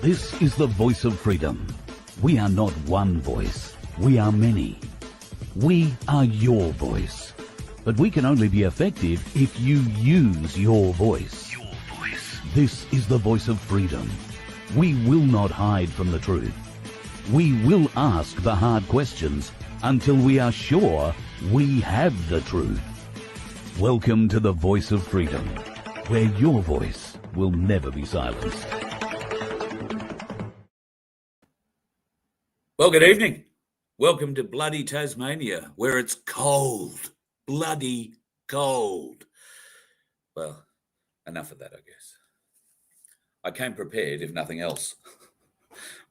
This is the voice of freedom. We are not one voice. We are many. We are your voice. But we can only be effective if you use your voice. Your voice. This is the voice of freedom. We will not hide from the truth. We will ask the hard questions until we are sure we have the truth. Welcome to the voice of freedom, where your voice will never be silenced. Well, good evening. Welcome to bloody Tasmania, where it's cold. Bloody cold. Well, enough of that, I guess. I came prepared, if nothing else.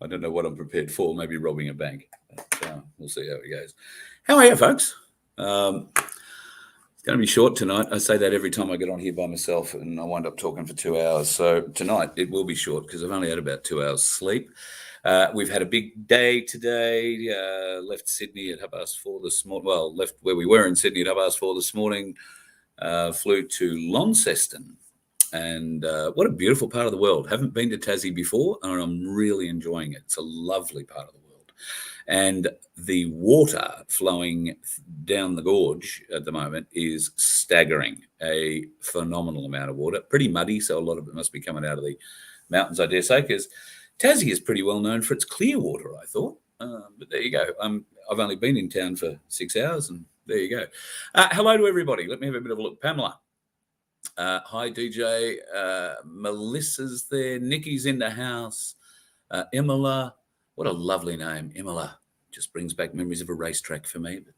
I don't know what I'm prepared for, maybe robbing a bank. But, we'll see how it goes. How are you, folks? It's going to be short tonight. I say that every time I get on here by myself and I wind up talking for 2 hours. So tonight it will be short because I've only had about 2 hours sleep. We've had a big day today. Left Sydney at 4:30 this morning. Well, left where we were in Sydney at 4:30 this morning. Flew to Launceston. And what a beautiful part of the world. Haven't been to Tassie before, and I'm really enjoying it. It's a lovely part of the world. And the water flowing down the gorge at the moment is staggering. A phenomenal amount of water. Pretty muddy, so a lot of it must be coming out of the mountains, I dare say, because Tassie is pretty well known for its clear water, I thought. But there you go. I've only been in town for 6 hours, and there you go. Hello to everybody. Let me have a bit of a look. Pamela. Hi, DJ. Melissa's there. Nikki's in the house. Imola. What a lovely name. Imola. Just brings back memories of a racetrack for me. But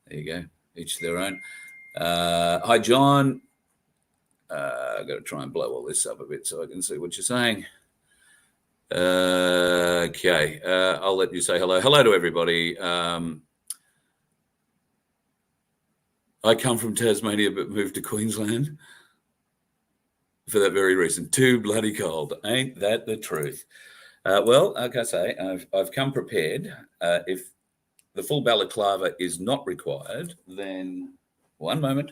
there you go. Each their own. Hi, John. I've got to try and blow all this up a bit so I can see what you're saying. Okay. I'll let you say hello. Hello to everybody. I come from Tasmania but moved to Queensland for that very reason. Too bloody cold. Ain't that the truth? Well, like I say, I've come prepared. If the full balaclava is not required, then one moment.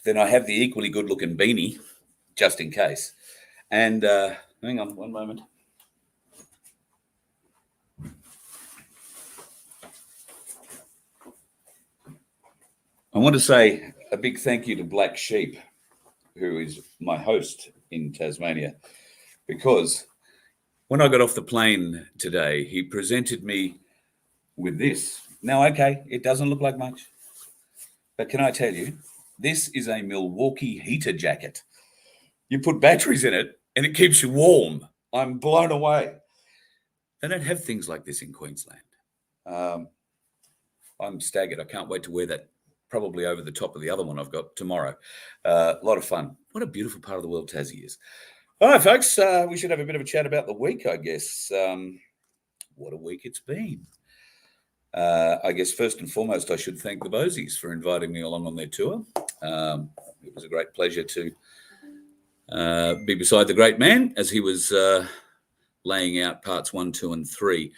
Then I have the equally good-looking beanie, just in case. And hang on one moment. I want to say a big thank you to Black Sheep, who is my host in Tasmania, because when I got off the plane today, he presented me with this. Now, okay, it doesn't look like much, but can I tell you, this is a Milwaukee heater jacket. You put batteries in it and it keeps you warm. I'm blown away. They don't have things like this in Queensland. I'm staggered. I can't wait to wear that probably over the top of the other one I've got tomorrow. A lot of fun. What a beautiful part of the world Tassie is. All right, folks, we should have a bit of a chat about the week, I guess. What a week it's been. I guess first and foremost, I should thank the Bosies for inviting me along on their tour. It was a great pleasure to be beside the great man as he was laying out parts 1, 2, and 3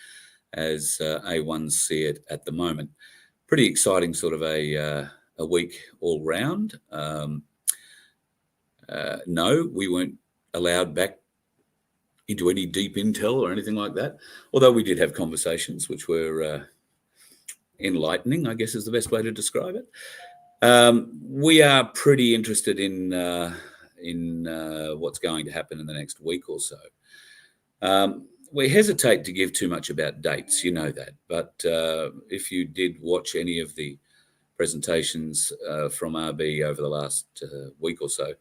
as A1s see it at the moment. Pretty exciting sort of a week all round. No, we weren't allowed back into any deep intel or anything like that, although we did have conversations which were enlightening, I guess is the best way to describe it. We are pretty interested in what's going to happen in the next week or so. We hesitate to give too much about dates, you know that. But if you did watch any of the presentations from RB over the last week or so,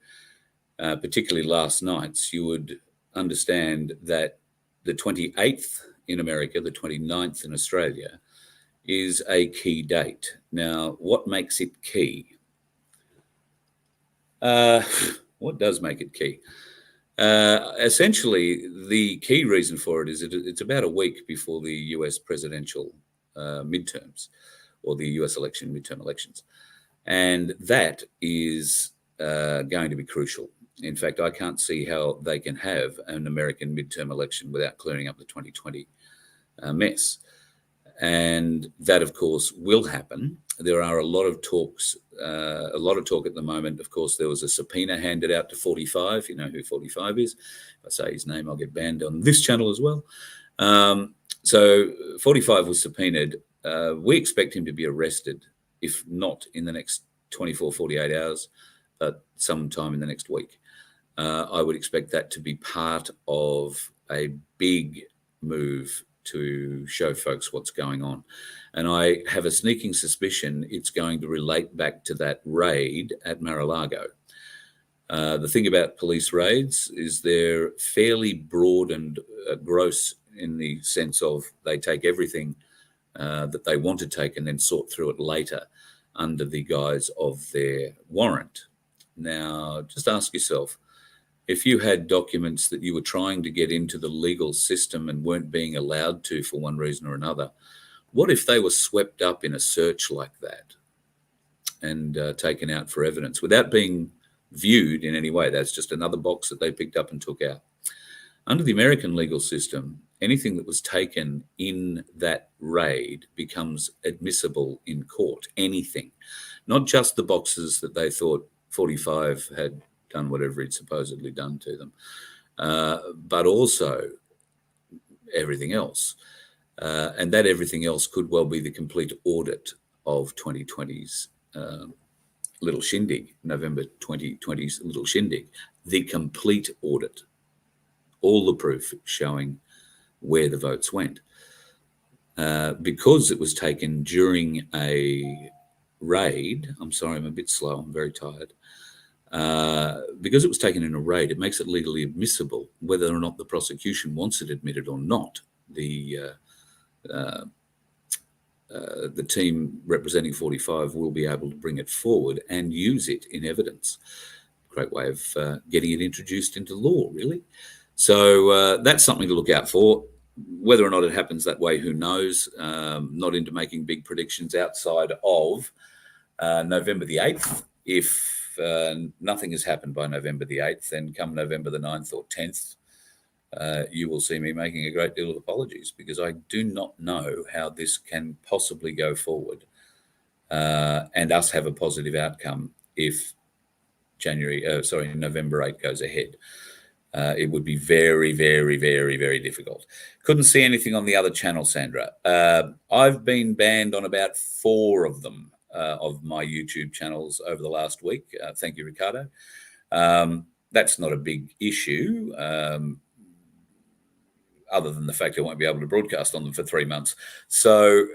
particularly last night's, you would understand that the 28th in America, the 29th in Australia, is a key date. Now, what makes it key? What does make it key? Essentially, the key reason for it is it's about a week before the US presidential midterms, or the US midterm elections. And that is going to be crucial. In fact, I can't see how they can have an American midterm election without clearing up the 2020 mess. And that, of course, will happen. there are a lot of talks, a lot of talk at the moment. Of course, there was a subpoena handed out to 45. You know who 45 is. If I say his name, I'll get banned on this channel as well. So 45 was subpoenaed. We expect him to be arrested, if not in the next 24, 48 hours, but sometime in the next week. I would expect that to be part of a big move to show folks what's going on. And I have a sneaking suspicion it's going to relate back to that raid at Mar-a-Lago. The thing about police raids is they're fairly broad and gross in the sense of they take everything that they want to take and then sort through it later under the guise of their warrant. Now, just ask yourself, if you had documents that you were trying to get into the legal system and weren't being allowed to for one reason or another, what if they were swept up in a search like that and taken out for evidence without being viewed in any way? That's just another box that they picked up and took out. Under the American legal system, anything that was taken in that raid becomes admissible in court. Anything, not just the boxes that they thought 45 had done whatever he'd supposedly done to them, but also everything else. And that everything else could well be the complete audit of 2020's little shindig, November 2020's little shindig, the complete audit, all the proof showing where the votes went. Because it was taken during a raid, I'm sorry, I'm a bit slow, I'm very tired. Because it was taken in a raid, it makes it legally admissible, whether or not the prosecution wants it admitted or not. The team representing 45 will be able to bring it forward and use it in evidence. Great way of getting it introduced into law, really. So that's something to look out for. Whether or not it happens that way, who knows? Not into making big predictions outside of November the 8th. If nothing has happened by November the 8th, then come November the 9th or 10th, you will see me making a great deal of apologies, because I do not know how this can possibly go forward and us have a positive outcome if November 8 goes ahead. It would be very, very, very, very difficult. Couldn't see anything on the other channel, Sandra. I've been banned on about 4 of them. Of my YouTube channels over the last week. Thank you, Ricardo. That's not a big issue, other than the fact I won't be able to broadcast on them for 3 months. So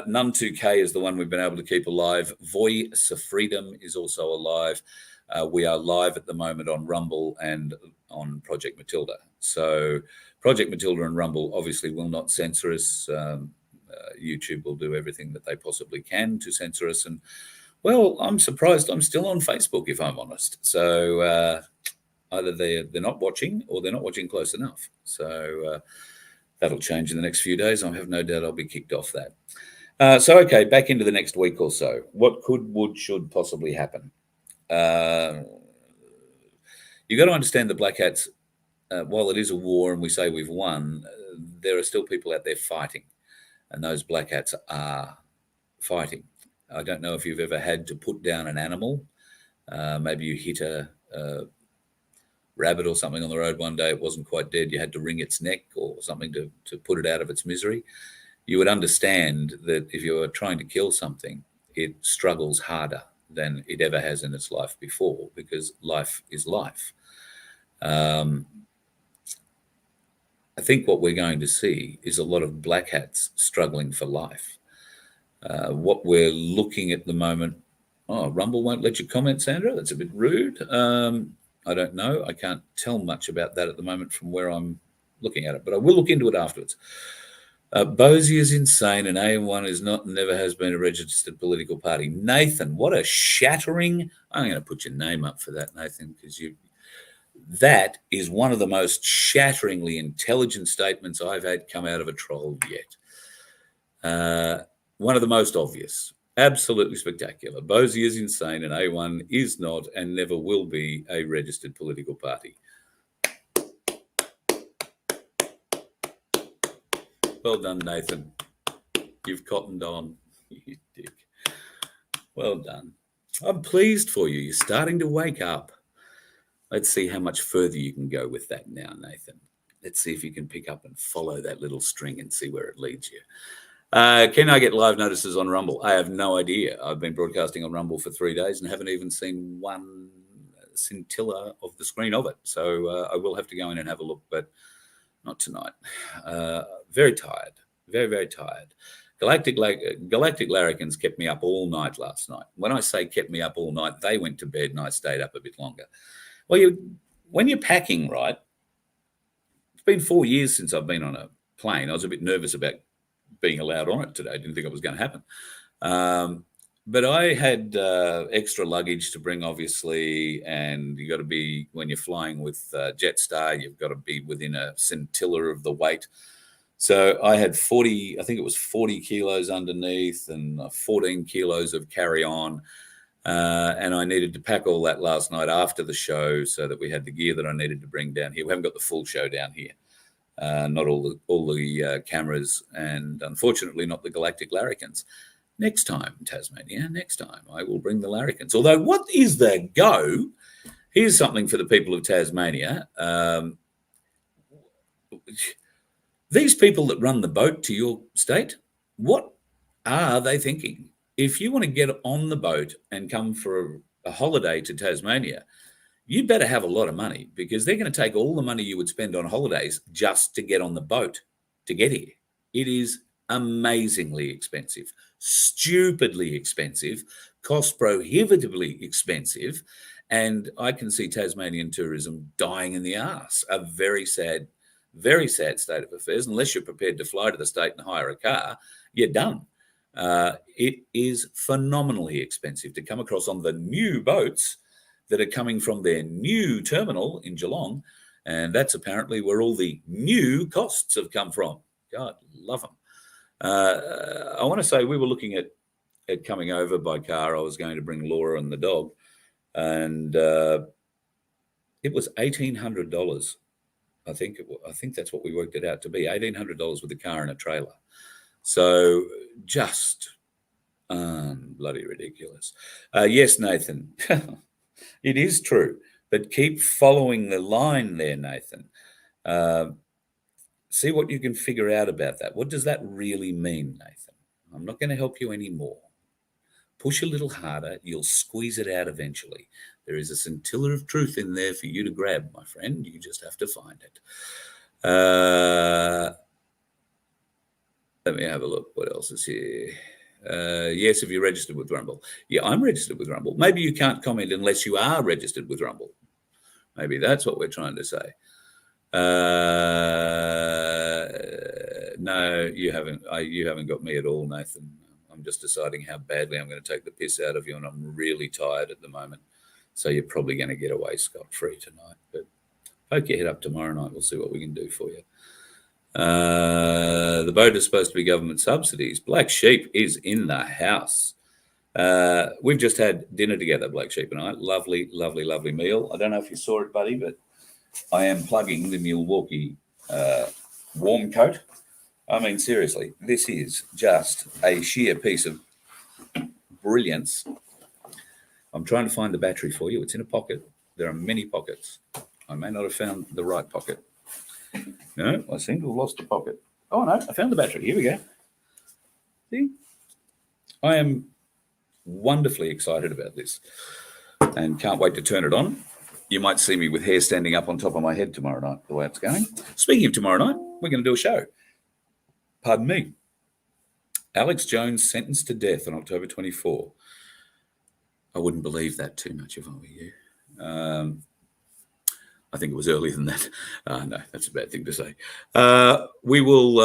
None 2K is the one we've been able to keep alive. VoF Freedom is also alive. We are live at the moment on Rumble and on Project Matilda. So Project Matilda and Rumble obviously will not censor us. YouTube will do everything that they possibly can to censor us. And, well, I'm surprised I'm still on Facebook, if I'm honest. So either they're not watching or they're not watching close enough. So that'll change in the next few days. I have no doubt I'll be kicked off that. Okay, back into the next week or so. What could, would, should possibly happen? You've got to understand the Black Hats, while it is a war and we say we've won, there are still people out there fighting. And those Black Hats are fighting. I don't know if you've ever had to put down an animal. Maybe you hit a rabbit or something on the road one day. It wasn't quite dead. You had to wring its neck or something to put it out of its misery. You would understand that if you are trying to kill something, it struggles harder than it ever has in its life before, because life is life. I think what we're going to see is a lot of Black Hats struggling for life. What we're looking at the moment, Rumble won't let you comment, Sandra. That's a bit rude. I don't know. I can't tell much about that at the moment from where I'm looking at it, but I will look into it afterwards. Bosie is insane and A1 is not and never has been a registered political party. Nathan, what a shattering... I'm going to put your name up for that, Nathan, because that is one of the most shatteringly intelligent statements I've had come out of a troll yet. One of the most obvious. Absolutely spectacular. Bosie is insane and A1 is not and never will be a registered political party. Well done, Nathan. You've cottoned on, you dick. Well done. I'm pleased for you. You're starting to wake up. Let's see how much further you can go with that now, Nathan. Let's see if you can pick up and follow that little string and see where it leads you. Can I get live notices on Rumble? I have no idea. I've been broadcasting on Rumble for 3 days and haven't even seen one scintilla of the screen of it. So I will have to go in and have a look, but not tonight. Very tired. Very, very tired. Galactic Larrikins kept me up all night last night. When I say kept me up all night, they went to bed and I stayed up a bit longer. Well, when you're packing, right, it's been 4 years since I've been on a plane. I was a bit nervous about being allowed on it today. I didn't think it was going to happen. But I had extra luggage to bring, obviously, and you got to be, when you're flying with Jetstar, you've got to be within a scintilla of the weight. So I had 40 kilos underneath and 14 kilos of carry-on. And I needed to pack all that last night after the show so that we had the gear that I needed to bring down here. We haven't got the full show down here. Not all the cameras, and unfortunately not the Galactic Larrikins. Next time, Tasmania, next time I will bring the Larrikins. Although, what is the go? Here's something for the people of Tasmania. These people that run the boat to your state, what are they thinking? If you want to get on the boat and come for a holiday to Tasmania, you better have a lot of money, because they're going to take all the money you would spend on holidays just to get on the boat to get here. It is amazingly expensive, stupidly expensive, cost prohibitively expensive, and I can see Tasmanian tourism dying in the arse. A very sad state of affairs. Unless you're prepared to fly to the state and hire a car, you're done. It is phenomenally expensive to come across on the new boats that are coming from their new terminal in Geelong, and that's apparently where all the new costs have come from. God, love them. I want to say we were looking at coming over by car. I was going to bring Laura and the dog, and it was $1,800. I think that's what we worked it out to be, $1,800 with a car and a trailer. So just bloody ridiculous. Yes, Nathan. It is true, but keep following the line there, Nathan. See what you can figure out about that. What does that really mean, Nathan? I'm not going to help you anymore. Push a little harder. You'll squeeze it out eventually. There is a scintilla of truth in there for you to grab, my friend. You just have to find it. Let me have a look. What else is here? Yes, if you're registered with Rumble. Yeah, I'm registered with Rumble. Maybe you can't comment unless you are registered with Rumble. Maybe that's what we're trying to say. No, you haven't. You haven't got me at all, Nathan. I'm just deciding how badly I'm going to take the piss out of you, and I'm really tired at the moment. So you're probably going to get away scot-free tonight. But poke your head up tomorrow night. We'll see what we can do for you. The boat is supposed to be government subsidies. Black Sheep is in the house. We've just had dinner together, Black Sheep and I. Lovely, lovely, lovely meal. I don't know if you saw it, buddy, but I am plugging the Milwaukee warm coat. I mean, seriously, this is just a sheer piece of brilliance. I'm trying to find the battery for you. It's in a pocket. There are many pockets. I may not have found the right pocket. No, I seem to have lost the pocket. Oh, no, I found the battery. Here we go. See? I am wonderfully excited about this and can't wait to turn it on. You might see me with hair standing up on top of my head tomorrow night, the way it's going. Speaking of tomorrow night, we're going to do a show. Pardon me. Alex Jones sentenced to death on October 24. I wouldn't believe that too much if I were you. I think it was earlier than that. No, that's a bad thing to say. We will,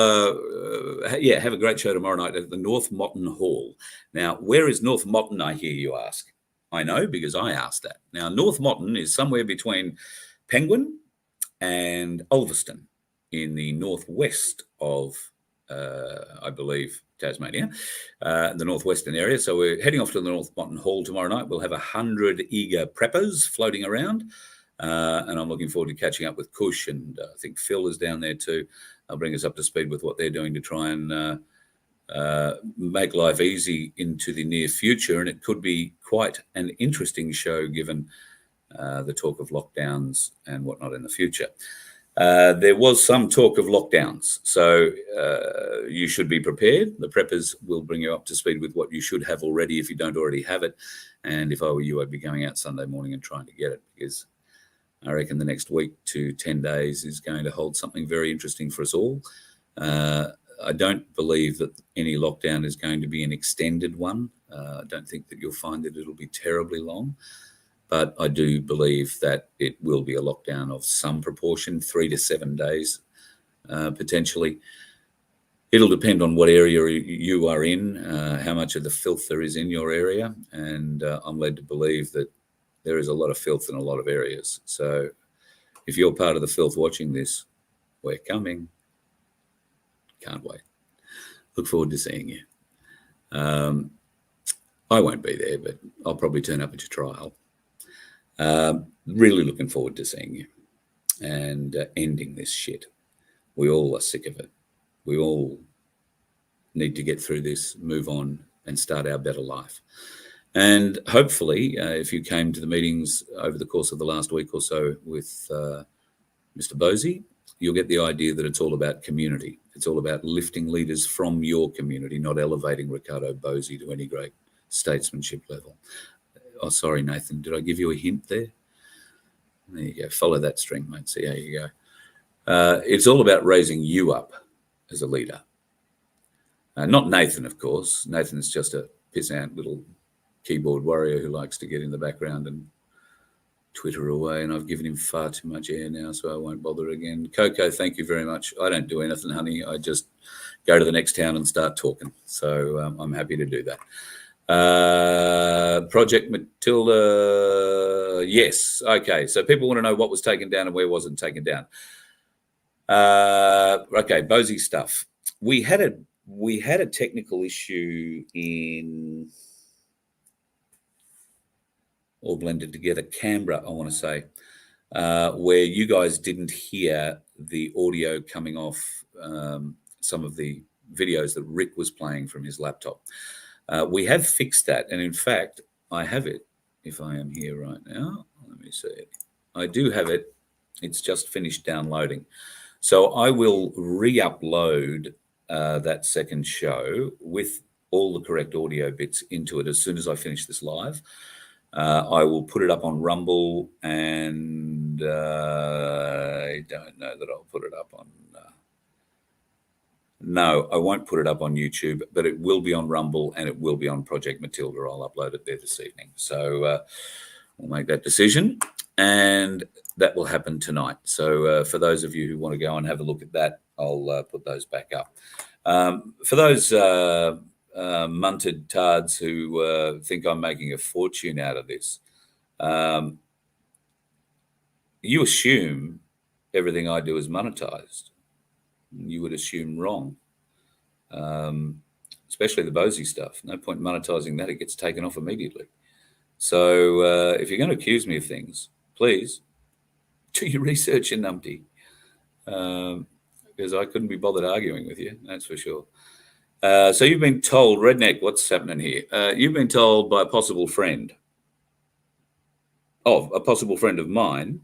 have a great show tomorrow night at the North Motton Hall. Now, where is North Motton, I hear you ask? I know, because I asked that. Now, North Motton is somewhere between Penguin and Ulverston in the northwest of, I believe, Tasmania, the northwestern area. So we're heading off to the North Motton Hall tomorrow night. We'll have 100 eager preppers floating around. And I'm looking forward to catching up with Kush, and I think Phil is down there too. They'll bring us up to speed with what they're doing to try and make life easy into the near future, and it could be quite an interesting show given the talk of lockdowns and whatnot in the future. There was some talk of lockdowns, so you should be prepared. The preppers will bring you up to speed with what you should have already if you don't already have it. And if I were you, I'd be going out Sunday morning and trying to get it, because I reckon the next week to 10 days is going to hold something very interesting for us all. I don't believe that any lockdown is going to be an extended one. I don't think that you'll find that it'll be terribly long. But I do believe that it will be a lockdown of some proportion, 3 to 7 days, potentially. It'll depend on what area you are in, how much of the filth there is in your area. And I'm led to believe that there is a lot of filth in a lot of areas. So if you're part of the filth watching this, we're coming. Can't wait. Look forward to seeing you. I won't be there, but I'll probably turn up at your trial. Really looking forward to seeing you and ending this shit. We all are sick of it. We all need to get through this, move on, and start our better life. And hopefully, if you came to the meetings over the course of the last week or so with Mr. Bosey, you'll get the idea that it's all about community. It's all about lifting leaders from your community, not elevating Ricardo Bosey to any great statesmanship level. Oh, sorry, Nathan. Did I give you a hint there? There you go. Follow that string, mate. See how you go. It's all about raising you up as a leader. Not Nathan, of course. Nathan's just a pissant little keyboard warrior who likes to get in the background and Twitter away, and I've given him far too much air now, so I won't bother again. Coco, thank you very much. I don't do anything, honey. I just go to the next town and start talking. So I'm happy to do that. Project Matilda, yes. Okay, so people want to know what was taken down and where wasn't taken down. Okay, Bosey stuff. We had a technical issue in, all blended together, Canberra, I want to say, where you guys didn't hear the audio coming off some of the videos that Rick was playing from his laptop. We have fixed that, and in fact, I have it, if I am here right now. Let me see it. I do have it. It's just finished downloading. So I will re-upload that second show with all the correct audio bits into it as soon as I finish this live. I will put it up on Rumble, and I don't know that I'll put it up on... No, I won't put it up on YouTube, but it will be on Rumble and it will be on Project Matilda. I'll upload it there this evening. So we'll make that decision, and that will happen tonight. So for those of you who want to go and have a look at that, I'll put those back up. For those munted tards who think I'm making a fortune out of this, you assume everything I do is monetized. You would assume wrong, especially the Bosey stuff. No point monetizing that. It gets taken off immediately. So if you're going to accuse me of things, please do your research, you numpty, because I couldn't be bothered arguing with you, that's for sure. So you've been told, Redneck, what's happening here? You've been told by a possible friend of mine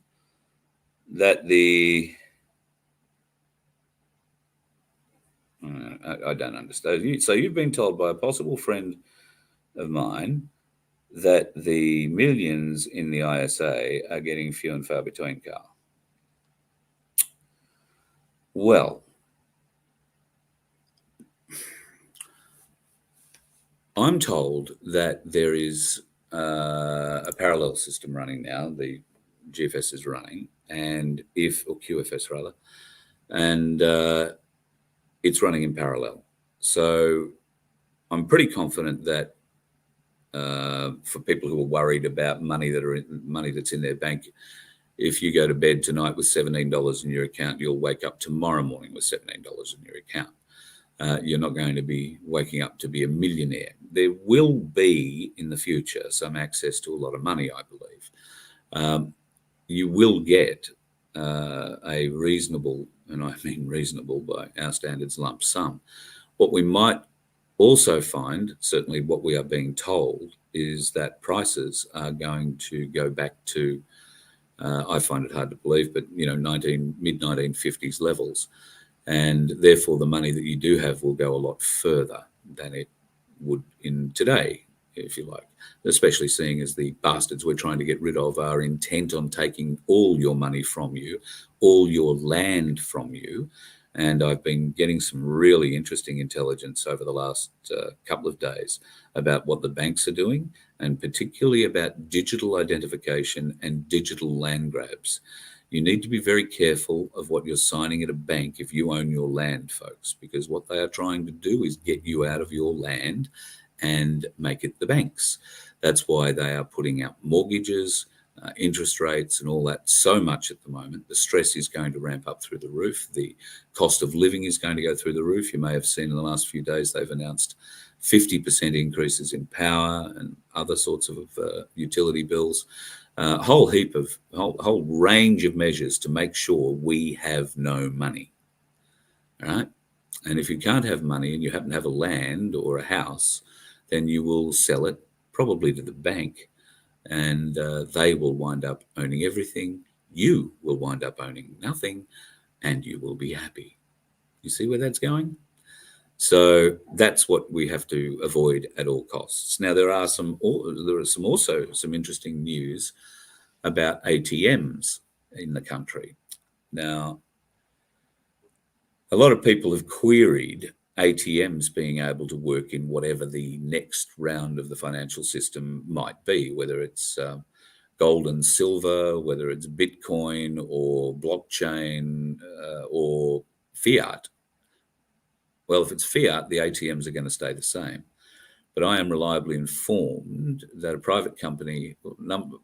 that the... I don't understand. So you've been told by a possible friend of mine that the millions in the ISA are getting few and far between, Carl. Well, I'm told that there is a parallel system running now. The GFS is running, or QFS rather, and it's running in parallel. So I'm pretty confident that for people who are worried about money that's in their bank, if you go to bed tonight with $17 in your account, you'll wake up tomorrow morning with $17 in your account. You're not going to be waking up to be a millionaire. There will be in the future some access to a lot of money, I believe. You will get a reasonable, and I mean reasonable by our standards, lump sum. What we might also find, certainly what we are being told, is that prices are going to go back to, I find it hard to believe, but mid-1950s levels. And therefore, the money that you do have will go a lot further than it would in today, if you like, especially seeing as the bastards we're trying to get rid of are intent on taking all your money from you, all your land from you. And I've been getting some really interesting intelligence over the last couple of days about what the banks are doing, and particularly about digital identification and digital land grabs. You need to be very careful of what you're signing at a bank if you own your land, folks, because what they are trying to do is get you out of your land and make it the banks. That's why they are putting out mortgages, interest rates, and all that so much at the moment. The stress is going to ramp up through the roof. The cost of living is going to go through the roof. You may have seen in the last few days they've announced 50% increases in power and other sorts of utility bills. Whole range of measures to make sure we have no money. All right. And if you can't have money and you happen to have a land or a house, then you will sell it probably to the bank, and they will wind up owning everything. You will wind up owning nothing, and you will be happy. You see where that's going? So that's what we have to avoid at all costs. Now, there are also some interesting news about ATMs in the country. Now, a lot of people have queried ATMs being able to work in whatever the next round of the financial system might be, whether it's gold and silver, whether it's Bitcoin or blockchain or fiat. Well, if it's fiat, the ATMs are going to stay the same. But I am reliably informed that a private company,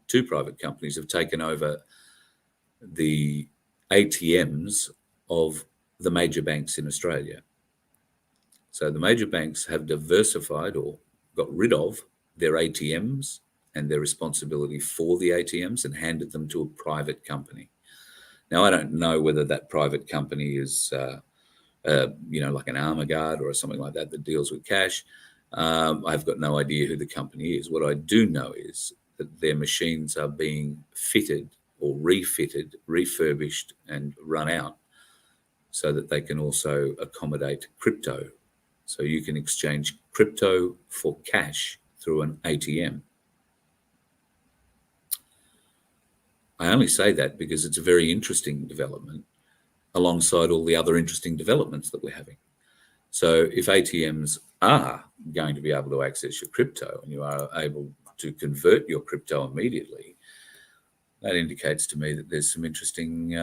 two private companies, have taken over the ATMs of the major banks in Australia. So the major banks have diversified or got rid of their ATMs and their responsibility for the ATMs and handed them to a private company. Now, I don't know whether that private company is, like an armor guard or something like that deals with cash. I've got no idea who the company is. What I do know is that their machines are being fitted or refitted, refurbished, and run out so that they can also accommodate crypto. So you can exchange crypto for cash through an ATM. I only say that because it's a very interesting development alongside all the other interesting developments that we're having. So if ATMs are going to be able to access your crypto and you are able to convert your crypto immediately, that indicates to me that there's some interesting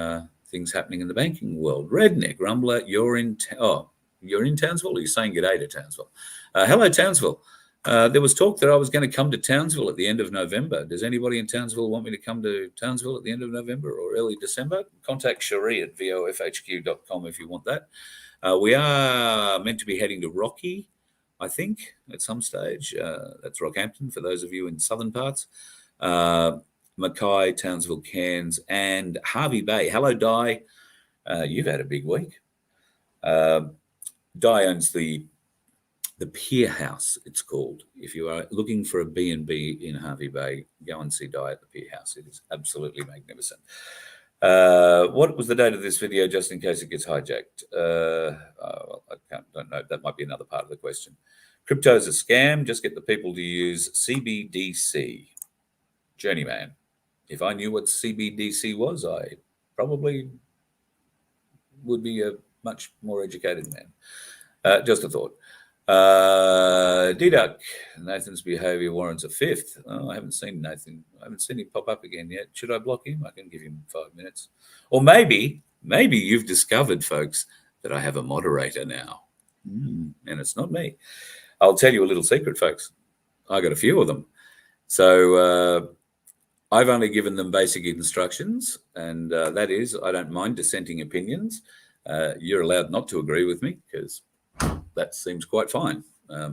things happening in the banking world. Redneck Rumbler, you're in Townsville? Or you're saying g'day to Townsville? Hello, Townsville. There was talk that I was going to come to Townsville at the end of November. Does anybody in Townsville want me to come to Townsville at the end of November or early December? Contact Cherie at vofhq.com if you want that. We are meant to be heading to Rocky, I think, at some stage. That's Rockhampton for those of you in southern parts. Mackay, Townsville, Cairns, and Hervey Bay. Hello, Di. You've had a big week. Di owns the Pier House, it's called. If you are looking for a B&B in Hervey Bay, go and see Di at the Pier House. It is absolutely magnificent. What was the date of this video, just in case it gets hijacked? I don't know. That might be another part of the question. Crypto is a scam. Just get the people to use CBDC. Journeyman. If I knew what CBDC was, I probably would be a much more educated man. Just a thought. D-Duck, Nathan's behavior warrants a fifth. Oh, I haven't seen Nathan. I haven't seen him pop up again yet. Should I block him? I can give him 5 minutes. Or maybe you've discovered, folks, that I have a moderator now. And it's not me. I'll tell you a little secret, folks. I got a few of them. So I've only given them basic instructions, and that is I don't mind dissenting opinions. You're allowed not to agree with me because that seems quite fine. I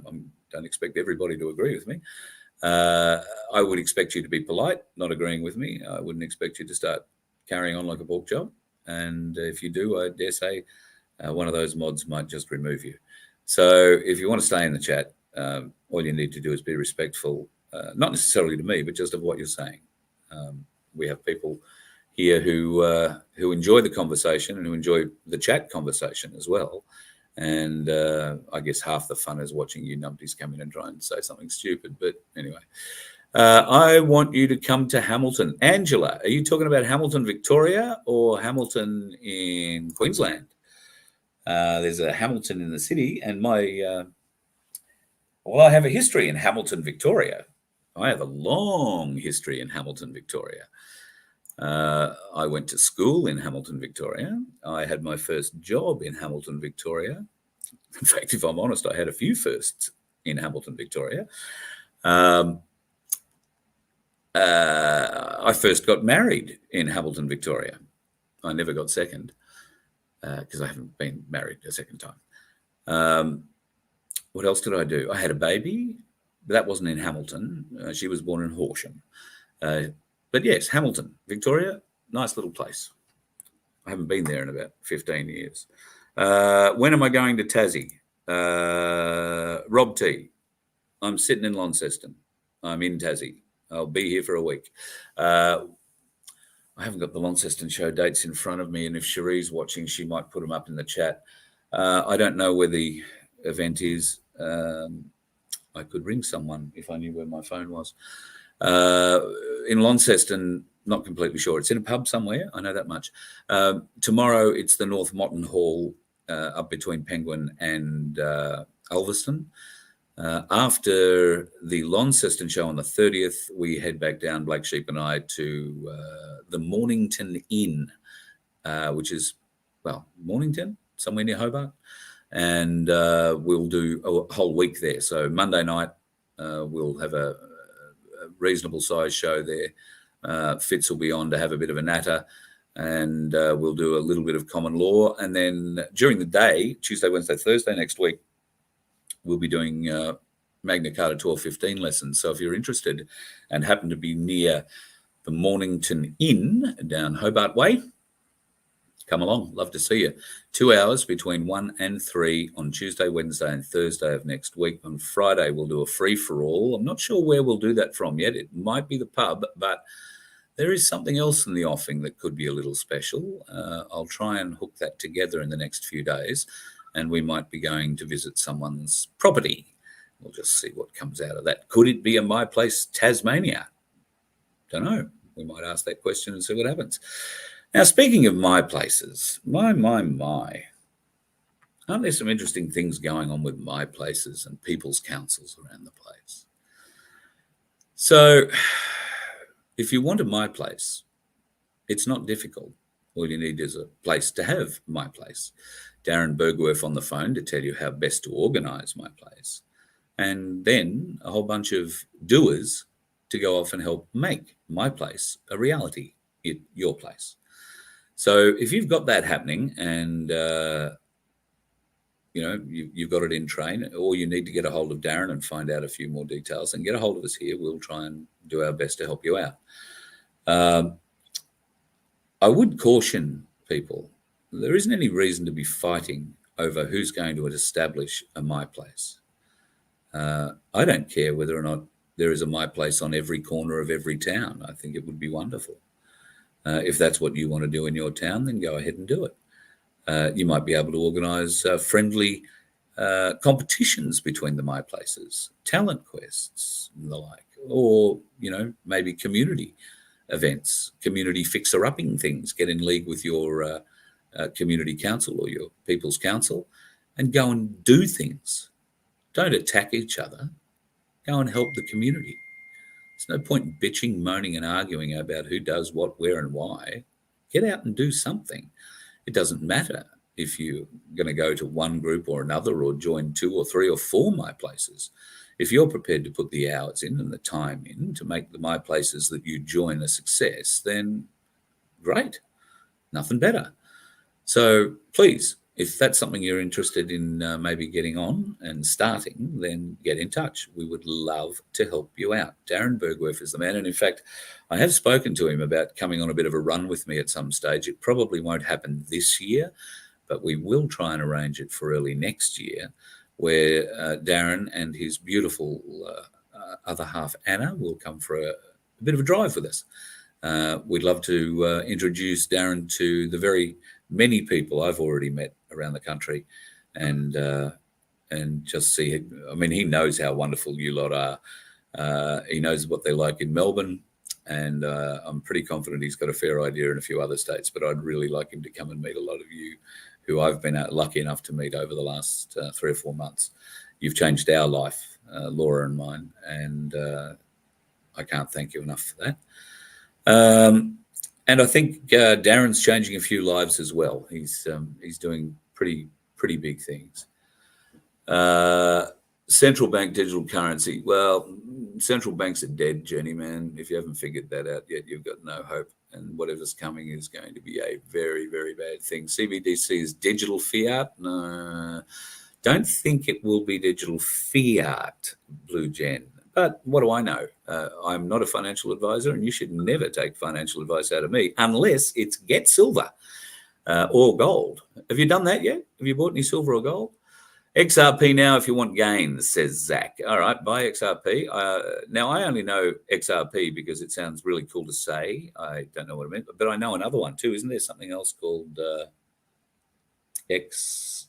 don't expect everybody to agree with me. I would expect you to be polite, not agreeing with me. I wouldn't expect you to start carrying on like a pork chop. And if you do, I dare say one of those mods might just remove you. So if you want to stay in the chat, all you need to do is be respectful, not necessarily to me, but just of what you're saying. We have people here who enjoy the conversation and who enjoy the chat conversation as well. And I guess half the fun is watching you numpties come in and try and say something stupid. But anyway, I want you to come to Hamilton. Angela, are you talking about Hamilton, Victoria, or Hamilton in Queensland? There's a Hamilton in the city, and I have a history in Hamilton, Victoria. I have a long history in Hamilton, Victoria. I went to school in Hamilton, Victoria. I had my first job in Hamilton, Victoria. In fact, if I'm honest, I had a few firsts in Hamilton, Victoria. I first got married in Hamilton, Victoria. I never got second because I haven't been married a second time. What else did I do? I had a baby, but that wasn't in Hamilton. She was born in Horsham. But yes, Hamilton, Victoria, nice little place. I haven't been there in about 15 years. When am I going to Tassie? Rob T. I'm sitting in Launceston. I'm in Tassie. I'll be here for a week. I haven't got the Launceston show dates in front of me, and if Cherie's watching, she might put them up in the chat. I don't know where the event is. I could ring someone if I knew where my phone was. In Launceston, not completely sure. It's in a pub somewhere. I know that much. Tomorrow, it's the North Motton Hall up between Penguin and Ulverston. After the Launceston show on the 30th, we head back down, Black Sheep and I, to the Mornington Inn, which is, Mornington, somewhere near Hobart. And we'll do a whole week there. So Monday night, we'll have a reasonable size show there. Fitz will be on to have a bit of a natter, and we'll do a little bit of common law. And then during the day, Tuesday, Wednesday, Thursday next week, we'll be doing Magna Carta 1215 lessons. So if you're interested and happen to be near the Mornington Inn down Hobart Way, come along. Love to see you. 2 hours between 1 and 3 on Tuesday, Wednesday, and Thursday of next week. On Friday, we'll do a free-for-all. I'm not sure where we'll do that from yet. It might be the pub, but there is something else in the offing that could be a little special. I'll try and hook that together in the next few days, and we might be going to visit someone's property. We'll just see what comes out of that. Could it be a My Place Tasmania? Don't know. We might ask that question and see what happens. Now, speaking of my places, my. Aren't there some interesting things going on with my places and people's councils around the place? So, if you want a My Place, it's not difficult. All you need is a place to have My Place. Darren Bergwerf on the phone to tell you how best to organise My Place. And then a whole bunch of doers to go off and help make My Place a reality, your place. So if you've got that happening and, you've got it in train, or you need to get a hold of Darren and find out a few more details, and get a hold of us here. We'll try and do our best to help you out. I would caution people, there isn't any reason to be fighting over who's going to establish a My Place. I don't care whether or not there is a My Place on every corner of every town. I think it would be wonderful. If that's what you want to do in your town, then go ahead and do it. You might be able to organise friendly competitions between the My Places, talent quests and the like, or, maybe community events, community fixer-upping things. Get in league with your community council or your people's council and go and do things. Don't attack each other. Go and help the community. There's no point in bitching, moaning, and arguing about who does what, where, and why. Get out and do something. It doesn't matter if you're going to go to one group or another, or join 2 or 3 or 4 My Places. If you're prepared to put the hours in and the time in to make the My Places that you join a success, then great. Nothing better. So please, if that's something you're interested in maybe getting on and starting, then get in touch. We would love to help you out. Darren Bergwerf is the man. And in fact, I have spoken to him about coming on a bit of a run with me at some stage. It probably won't happen this year, but we will try and arrange it for early next year. where Darren and his beautiful other half, Anna, will come for a bit of a drive with us. We'd love to introduce Darren to the very many people I've already met around the country, and just see. I mean, he knows how wonderful you lot are. He knows what they like in Melbourne, and I'm pretty confident he's got a fair idea in a few other states. But I'd really like him to come and meet a lot of you who I've been lucky enough to meet over the last 3 or 4 months. You've changed our life, Laura and mine, and I can't thank you enough for that. And I think Darren's changing a few lives as well. He's doing pretty big things. Central bank digital currency. Well, central banks are dead, Jenny, man. If you haven't figured that out yet, you've got no hope. And whatever's coming is going to be a very, very bad thing. CBDC is digital fiat. No, don't think it will be digital fiat, Blue Jen. But what do I know? I'm not a financial advisor, and you should never take financial advice out of me unless it's get silver or gold. Have you done that yet? Have you bought any silver or gold? XRP now if you want gains, says Zach. All right, buy XRP. Now, I only know XRP because it sounds really cool to say. I don't know what it meant, but I know another one too. Isn't there something else called X?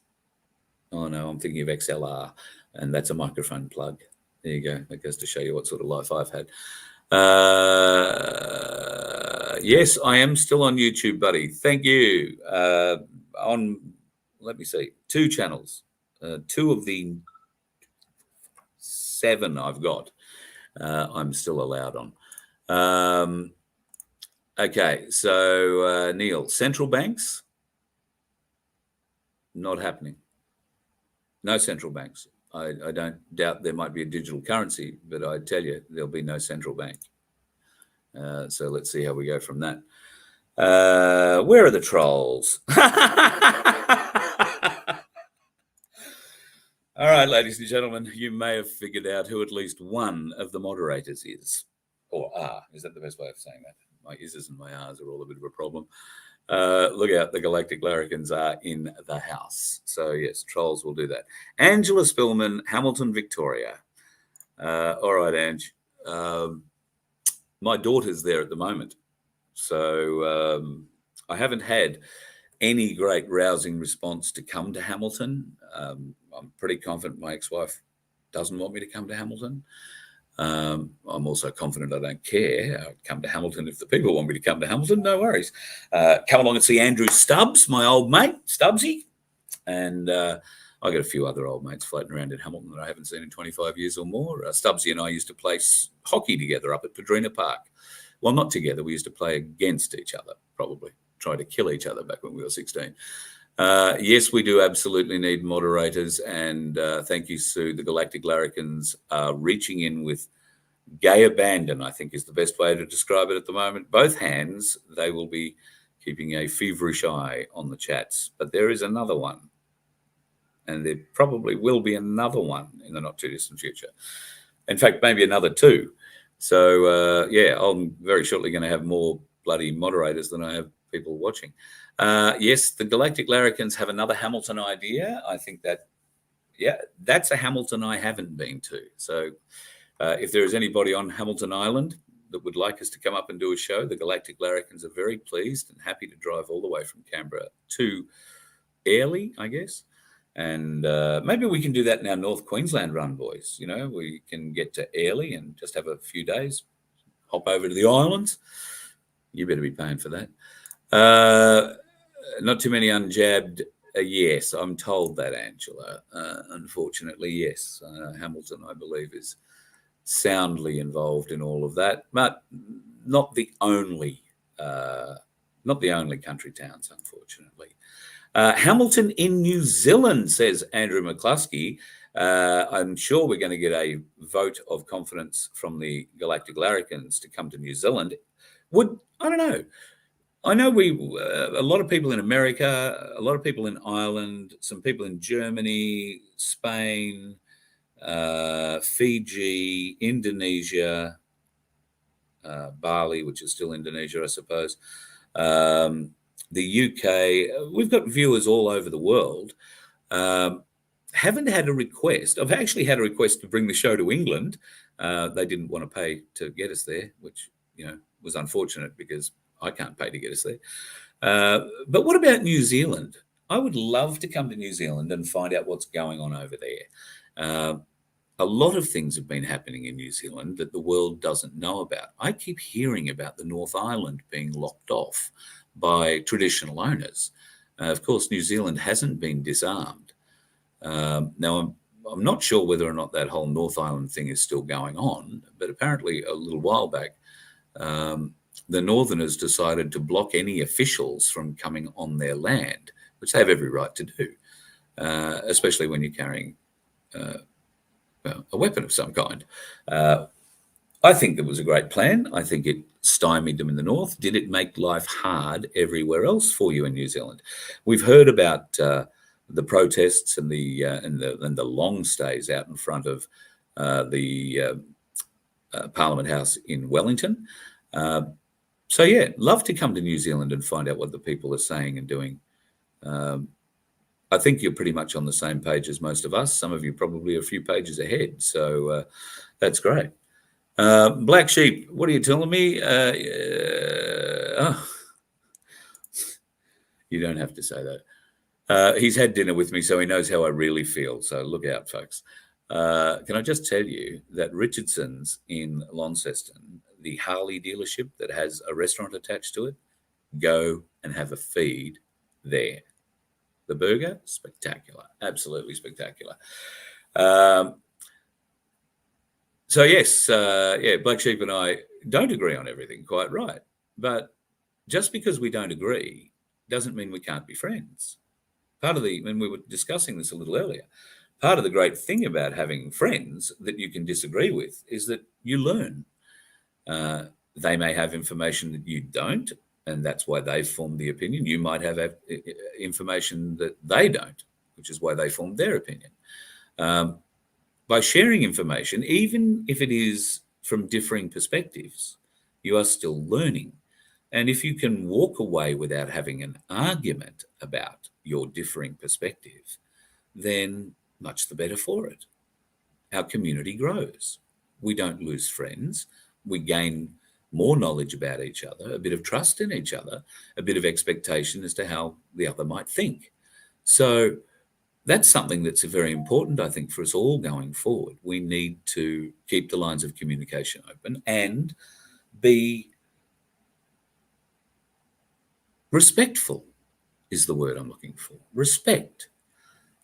Oh, no, I'm thinking of XLR, and that's a microphone plug. There you go. That goes to show you what sort of life I've had. Yes, I am still on YouTube, buddy. Thank you. Let me see, 2 channels. 2 of the 7 I've got, I'm still allowed on. Okay, so Neil, central banks, not happening. No central banks. I don't doubt there might be a digital currency, but I tell you, there'll be no central bank. So let's see how we go from that. Where are the trolls? All right, ladies and gentlemen, you may have figured out who at least one of the moderators is, or are. Is that the best way of saying that? My is's and my r's are all a bit of a problem. Look out, the Galactic Larrikins are in the house. So, yes, trolls will do that. Angela Spillman, Hamilton, Victoria. All right, Ange. My daughter's there at the moment. So I haven't had any great rousing response to come to Hamilton. I'm pretty confident my ex-wife doesn't want me to come to Hamilton. I'm also confident I don't care. I'll come to Hamilton if the people want me to come to Hamilton, no worries. Come along and see Andrew Stubbs, my old mate, Stubbsy. And I got a few other old mates floating around in Hamilton that I haven't seen in 25 years or more. Stubbsy and I used to play hockey together up at Padrina Park. Well, not together. We used to play against each other, probably. Try to kill each other back when we were 16. Yes, we do absolutely need moderators, and thank you, Sue. The Galactic Larrikins are reaching in with gay abandon, I think is the best way to describe it at the moment. Both hands, they will be keeping a feverish eye on the chats. But there is another one, and there probably will be another one in the not-too-distant future. In fact, maybe another 2. So, yeah, I'm very shortly going to have more bloody moderators than I have people watching. Yes, the Galactic Larrikins have another Hamilton idea. I think that, yeah, that's a Hamilton I haven't been to. So if there is anybody on Hamilton Island that would like us to come up and do a show, the Galactic Larrikins are very pleased and happy to drive all the way from Canberra to Airlie, I guess. And maybe we can do that in our North Queensland run, boys. You know, we can get to Airlie and just have a few days, hop over to the islands. You better be paying for that. Not too many unjabbed. Yes, I'm told that, Angela. Unfortunately, yes. Hamilton, I believe, is soundly involved in all of that, but not the only country towns, unfortunately. Hamilton in New Zealand, says Andrew McCluskey. I'm sure we're going to get a vote of confidence from the Galactic Larrikins to come to New Zealand. I don't know. I know a lot of people in America, a lot of people in Ireland, some people in Germany, Spain, Fiji, Indonesia, Bali, which is still Indonesia, I suppose, the UK. We've got viewers all over the world. haven't had a request. I've actually had a request to bring the show to England. They didn't want to pay to get us there, which, was unfortunate because I can't pay to get us there. But what about New Zealand? I would love to come to New Zealand and find out what's going on over there. A lot of things have been happening in New Zealand that the world doesn't know about. I keep hearing about the North Island being locked off by traditional owners. Of course, New Zealand hasn't been disarmed. Now, I'm not sure whether or not that whole North Island thing is still going on, but apparently a little while back, the Northerners decided to block any officials from coming on their land, which they have every right to do, especially when you're carrying a weapon of some kind. I think it was a great plan. I think it stymied them in the north. Did it make life hard everywhere else for you in New Zealand? We've heard about the protests and the long stays out in front of the Parliament House in Wellington. So yeah, love to come to New Zealand and find out what the people are saying and doing. I think you're pretty much on the same page as most of us. Some of you probably a few pages ahead. So that's great. Black Sheep, what are you telling me? Oh, you don't have to say that. He's had dinner with me, so he knows how I really feel. So look out, folks. Can I just tell you that Richardson's in Launceston, the Harley dealership that has a restaurant attached to it, go and have a feed there. The burger, spectacular, absolutely spectacular. So yes, Black Sheep and I don't agree on everything, quite right. But just because we don't agree doesn't mean we can't be friends. When we were discussing this a little earlier, part of the great thing about having friends that you can disagree with is that you learn. They may have information that you don't, and that's why they've formed the opinion. You might have information that they don't, which is why they formed their opinion. By sharing information, even if it is from differing perspectives, you are still learning. And if you can walk away without having an argument about your differing perspective, then much the better for it. Our community grows. We don't lose friends. We gain more knowledge about each other, a bit of trust in each other, a bit of expectation as to how the other might think. So that's something that's very important, I think, for us all going forward. We need to keep the lines of communication open and be respectful is the word I'm looking for. Respect.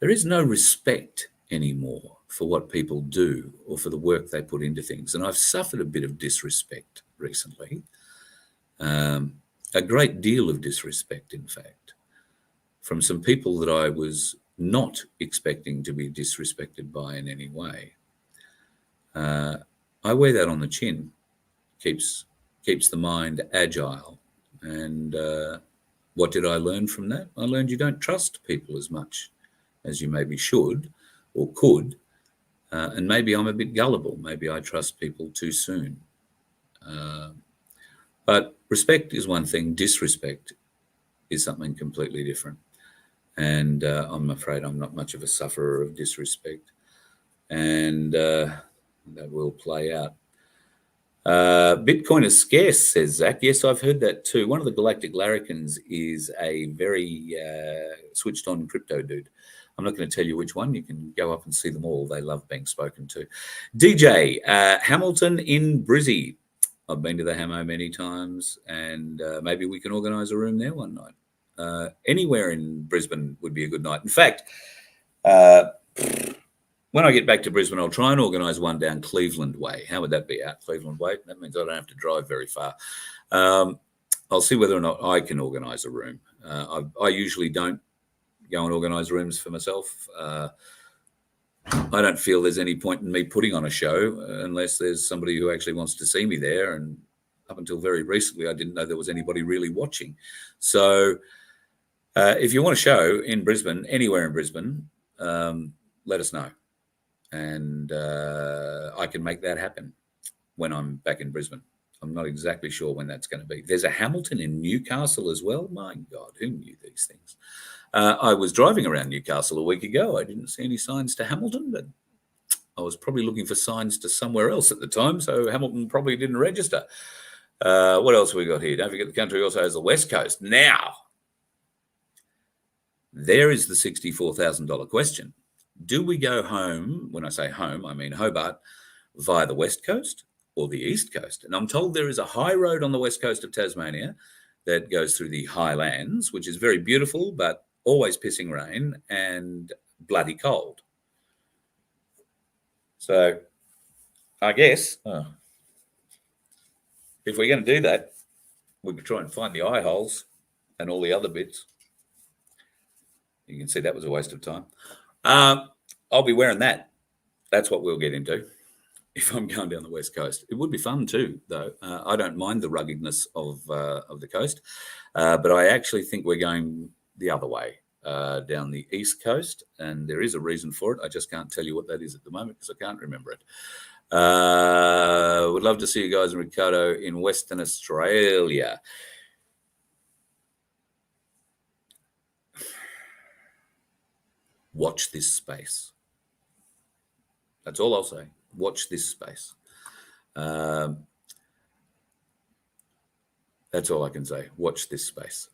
There is no respect anymore for what people do or for the work they put into things. And I've suffered a bit of disrespect recently, a great deal of disrespect, in fact, from some people that I was not expecting to be disrespected by in any way. I wear that on the chin, keeps the mind agile. And what did I learn from that? I learned you don't trust people as much as you maybe should or could. And maybe I'm a bit gullible. Maybe I trust people too soon. But respect is one thing. Disrespect is something completely different. And I'm afraid I'm not much of a sufferer of disrespect. And that will play out. Bitcoin is scarce, says Zach. Yes, I've heard that too. One of the Galactic Larrikins is a very switched on crypto dude. I'm not going to tell you which one. You can go up and see them all. They love being spoken to. DJ, Hamilton in Brizzy. I've been to the Hamo many times, and maybe we can organise a room there one night. Anywhere in Brisbane would be a good night. In fact, when I get back to Brisbane, I'll try and organise one down Cleveland Way. How would that be, out Cleveland Way? That means I don't have to drive very far. I'll see whether or not I can organise a room. I usually don't go and organise rooms for myself. I don't feel there's any point in me putting on a show unless there's somebody who actually wants to see me there. And up until very recently, I didn't know there was anybody really watching. So if you want a show in Brisbane, anywhere in Brisbane, let us know. And I can make that happen when I'm back in Brisbane. I'm not exactly sure when that's going to be. There's a Hamilton in Newcastle as well. My God, who knew these things? I was driving around Newcastle a week ago. I didn't see any signs to Hamilton, but I was probably looking for signs to somewhere else at the time, so Hamilton probably didn't register. What else have we got here? Don't forget the country also has the West Coast. Now, there is the $64,000 question. Do we go home, when I say home, I mean Hobart, via the West Coast or the East Coast? And I'm told there is a high road on the West Coast of Tasmania that goes through the highlands, which is very beautiful, but always pissing rain and bloody cold. So I guess if we're going to do that, we could try and find the eye holes and all the other bits. You can see that was a waste of time. I'll be wearing that. That's what we'll get into if I'm going down the West Coast. It would be fun too, though. I don't mind the ruggedness of the coast, but I actually think we're going the other way, down the East Coast, and there is a reason for it. I just can't tell you what that is at the moment because I can't remember it. Would love to see you guys in Ricardo in Western Australia. Watch this space. That's all I'll say. Watch this space. That's all I can say. Watch this space.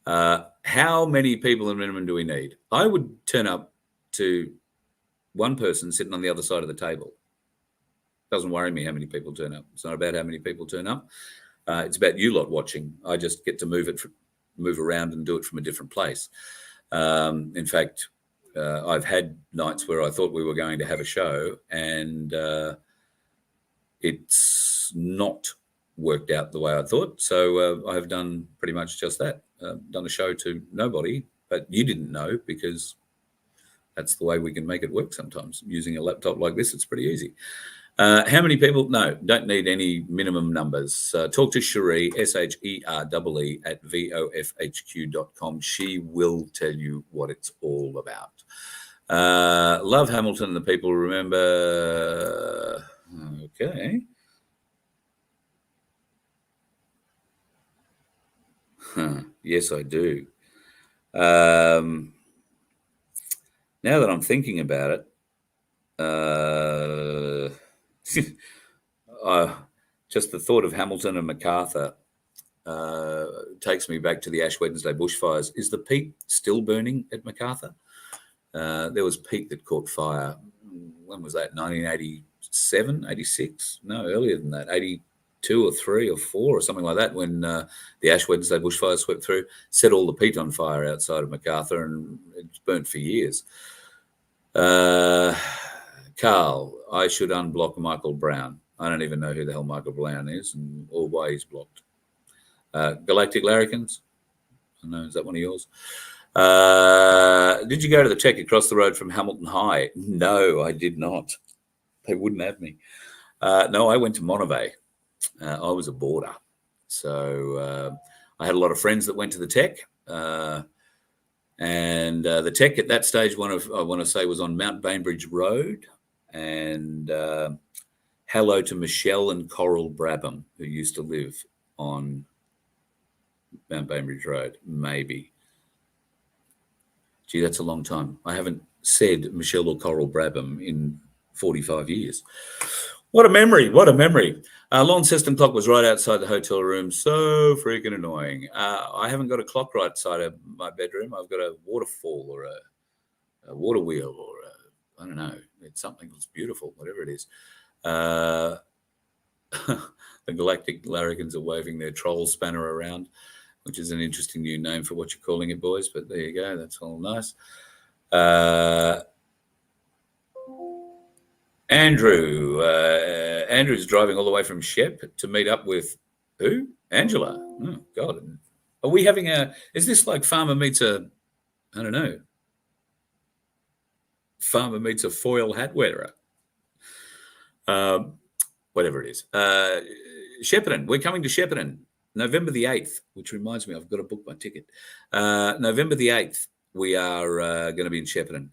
How many people in minimum do we need? I would turn up to one person sitting on the other side of the table. Doesn't worry me how many people turn up. It's not about how many people turn up. It's about you lot watching. I just get to move around and do it from a different place. In fact, I've had nights where I thought we were going to have a show and it's not worked out the way I thought. So I've done pretty much just that. Done a show to nobody, but you didn't know because that's the way we can make it work sometimes. Using a laptop like this, it's pretty easy. How many people? No, don't need any minimum numbers. Talk to Sheree, SHEREE at VoFHQ.com. She will tell you what it's all about. Love Hamilton and the people remember. Okay. Yes, I do. Now that I'm thinking about it, just the thought of Hamilton and MacArthur takes me back to the Ash Wednesday bushfires. Is the peat still burning at MacArthur? There was peat that caught fire. When was that? 1987, 86? No, earlier than that. 82 or 3 or 4 or something like that, when the Ash Wednesday bushfires swept through, set all the peat on fire outside of MacArthur, and it's burnt for years. Carl, I should unblock Michael Brown. I don't even know who the hell Michael Brown is or why he's blocked. Galactic Larrikins? I don't know, is that one of yours? Did you go to the tech across the road from Hamilton High? No, I did not. They wouldn't have me. No, I went to Monterey. I was a boarder. So I had a lot of friends that went to the tech. And the tech at that stage, I want to say, was on Mount Bainbridge Road. And hello to Michelle and Coral Brabham, who used to live on Mount Bainbridge Road, maybe. Gee, that's a long time. I haven't said Michelle or Coral Brabham in 45 years. What a memory. What a memory. Launceston clock was right outside the hotel room. So freaking annoying. I haven't got a clock right side of my bedroom. I've got a waterfall or a water wheel or I don't know. It's something that's beautiful, whatever it is. The Galactic Larrikins are waving their troll spanner around, which is an interesting new name for what you're calling it, boys. But there you go. That's all nice. Andrew's driving all the way from Shep to meet up with who? Angela. Oh, God. Are we having is this like Farmer meets a, I don't know, Farmer meets a foil hat wearer? Whatever it is. Shepparton. We're coming to Shepparton, November the 8th, which reminds me, I've got to book my ticket. November the 8th, we are going to be in Shepparton.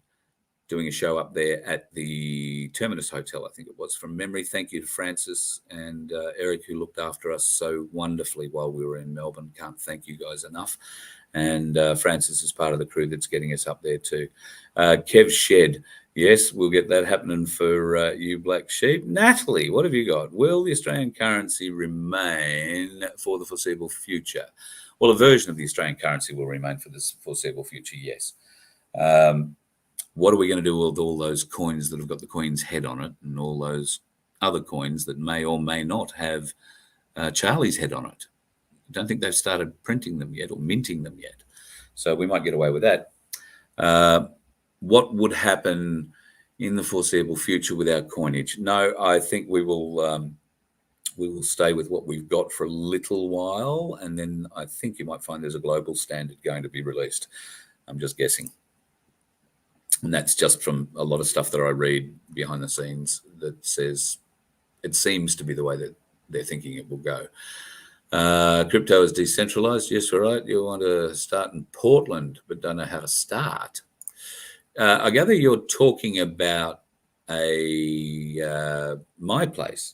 doing a show up there at the Terminus Hotel, I think it was, from memory. Thank you to Francis and Eric, who looked after us so wonderfully while we were in Melbourne. Can't thank you guys enough. And Francis is part of the crew that's getting us up there too. Kev Shed, yes, we'll get that happening for you black sheep. Natalie, what have you got? Will the Australian currency remain for the foreseeable future? Well, a version of the Australian currency will remain for the foreseeable future, yes. What are we going to do with all those coins that have got the Queen's head on it, and all those other coins that may or may not have Charlie's head on it? I don't think they've started printing them yet or minting them yet. So we might get away with that. What would happen in the foreseeable future with our coinage? No, I think we will stay with what we've got for a little while, and then I think you might find there's a global standard going to be released. I'm just guessing. And that's just from a lot of stuff that I read behind the scenes that says it seems to be the way that they're thinking it will go. Crypto is decentralized. Yes, all right. You want to start in Portland, but don't know how to start. I gather you're talking about my place.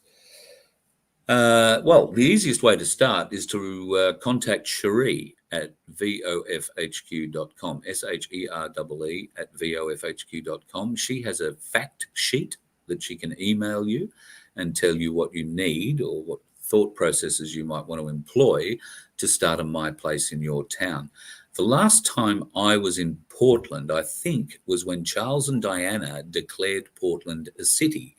Well, the easiest way to start is to contact Cherie at vofhq.com, SHEREE at vofhq.com. She has a fact sheet that she can email you and tell you what you need or what thought processes you might want to employ to start a My Place in your town. The last time I was in Portland, I think, was when Charles and Diana declared Portland a city.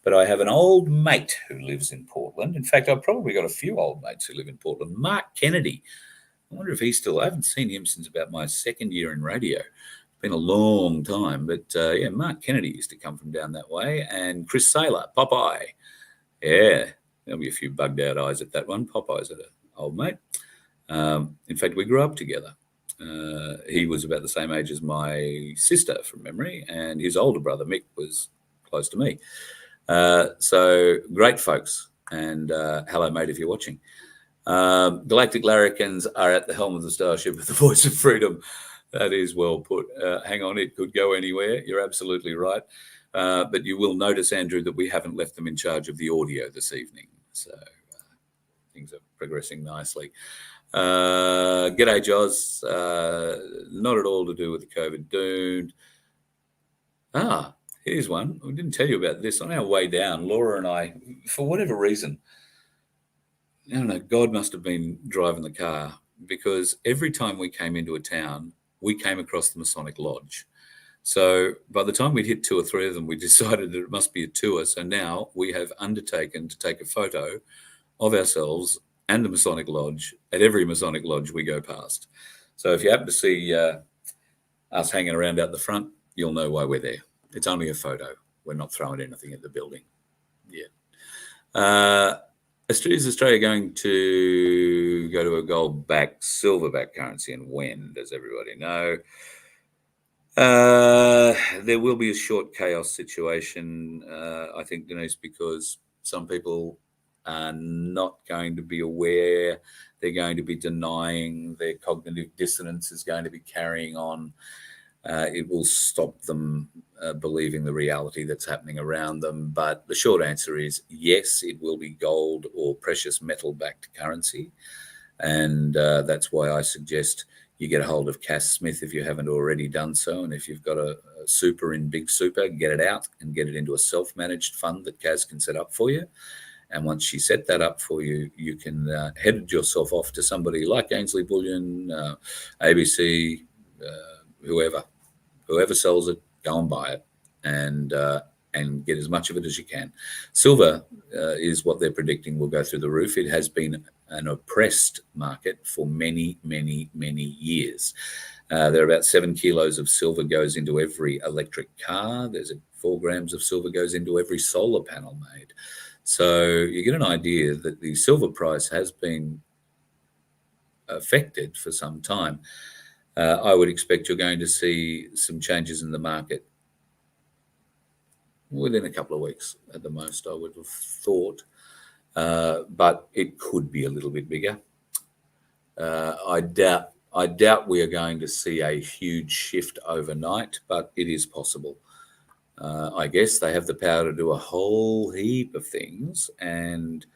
But I have an old mate who lives in Portland. In fact, I've probably got a few old mates who live in Portland. Mark Kennedy. I wonder if I haven't seen him since about my second year in radio. It's been a long time. But yeah, Mark Kennedy used to come from down that way. And Chris Saylor, Popeye. Yeah, there'll be a few bugged out eyes at that one. Popeye's an old mate. In fact, we grew up together. He was about the same age as my sister from memory. And his older brother, Mick, was close to me. So great folks, and hello, mate, if you're watching. Galactic Larrikins are at the helm of the starship of the Voice of Freedom. That is well put. Hang on, it could go anywhere. You're absolutely right. But you will notice, Andrew, that we haven't left them in charge of the audio this evening. So things are progressing nicely. G'day, Joz. Not at all to do with the COVID doomed. Here's one. We didn't tell you about this. On our way down, Laura and I, for whatever reason, I don't know, God must have been driving the car, because every time we came into a town, we came across the Masonic Lodge. So by the time we'd hit 2 or 3 of them, we decided that it must be a tour. So now we have undertaken to take a photo of ourselves and the Masonic Lodge at every Masonic Lodge we go past. So if you happen to see us hanging around out the front, you'll know why we're there. It's only a photo. We're not throwing anything at the building yet. Is Australia going to go to a gold-backed, silver-backed currency, and when? Does everybody know? There will be a short chaos situation, I think, Denise, because some people are not going to be aware. They're going to be denying. Their cognitive dissonance is going to be carrying on. It will stop them believing the reality that's happening around them. But the short answer is yes, it will be gold or precious metal-backed currency. And that's why I suggest you get a hold of Cass Smith if you haven't already done so. And if you've got a super in Big Super, get it out and get it into a self-managed fund that Kaz can set up for you. And once she set that up for you, you can head yourself off to somebody like Ainsley Bullion, ABC, whoever sells it, go and buy it and get as much of it as you can. Silver is what they're predicting will go through the roof. It has been an oppressed market for many, many, many years. There are about 7 kilos of silver goes into every electric car. There's 4 grams of silver goes into every solar panel made. So you get an idea that the silver price has been affected for some time. I would expect you're going to see some changes in the market within a couple of weeks at the most, I would have thought. But it could be a little bit bigger. I doubt we are going to see a huge shift overnight, but it is possible. I guess they have the power to do a whole heap of things, and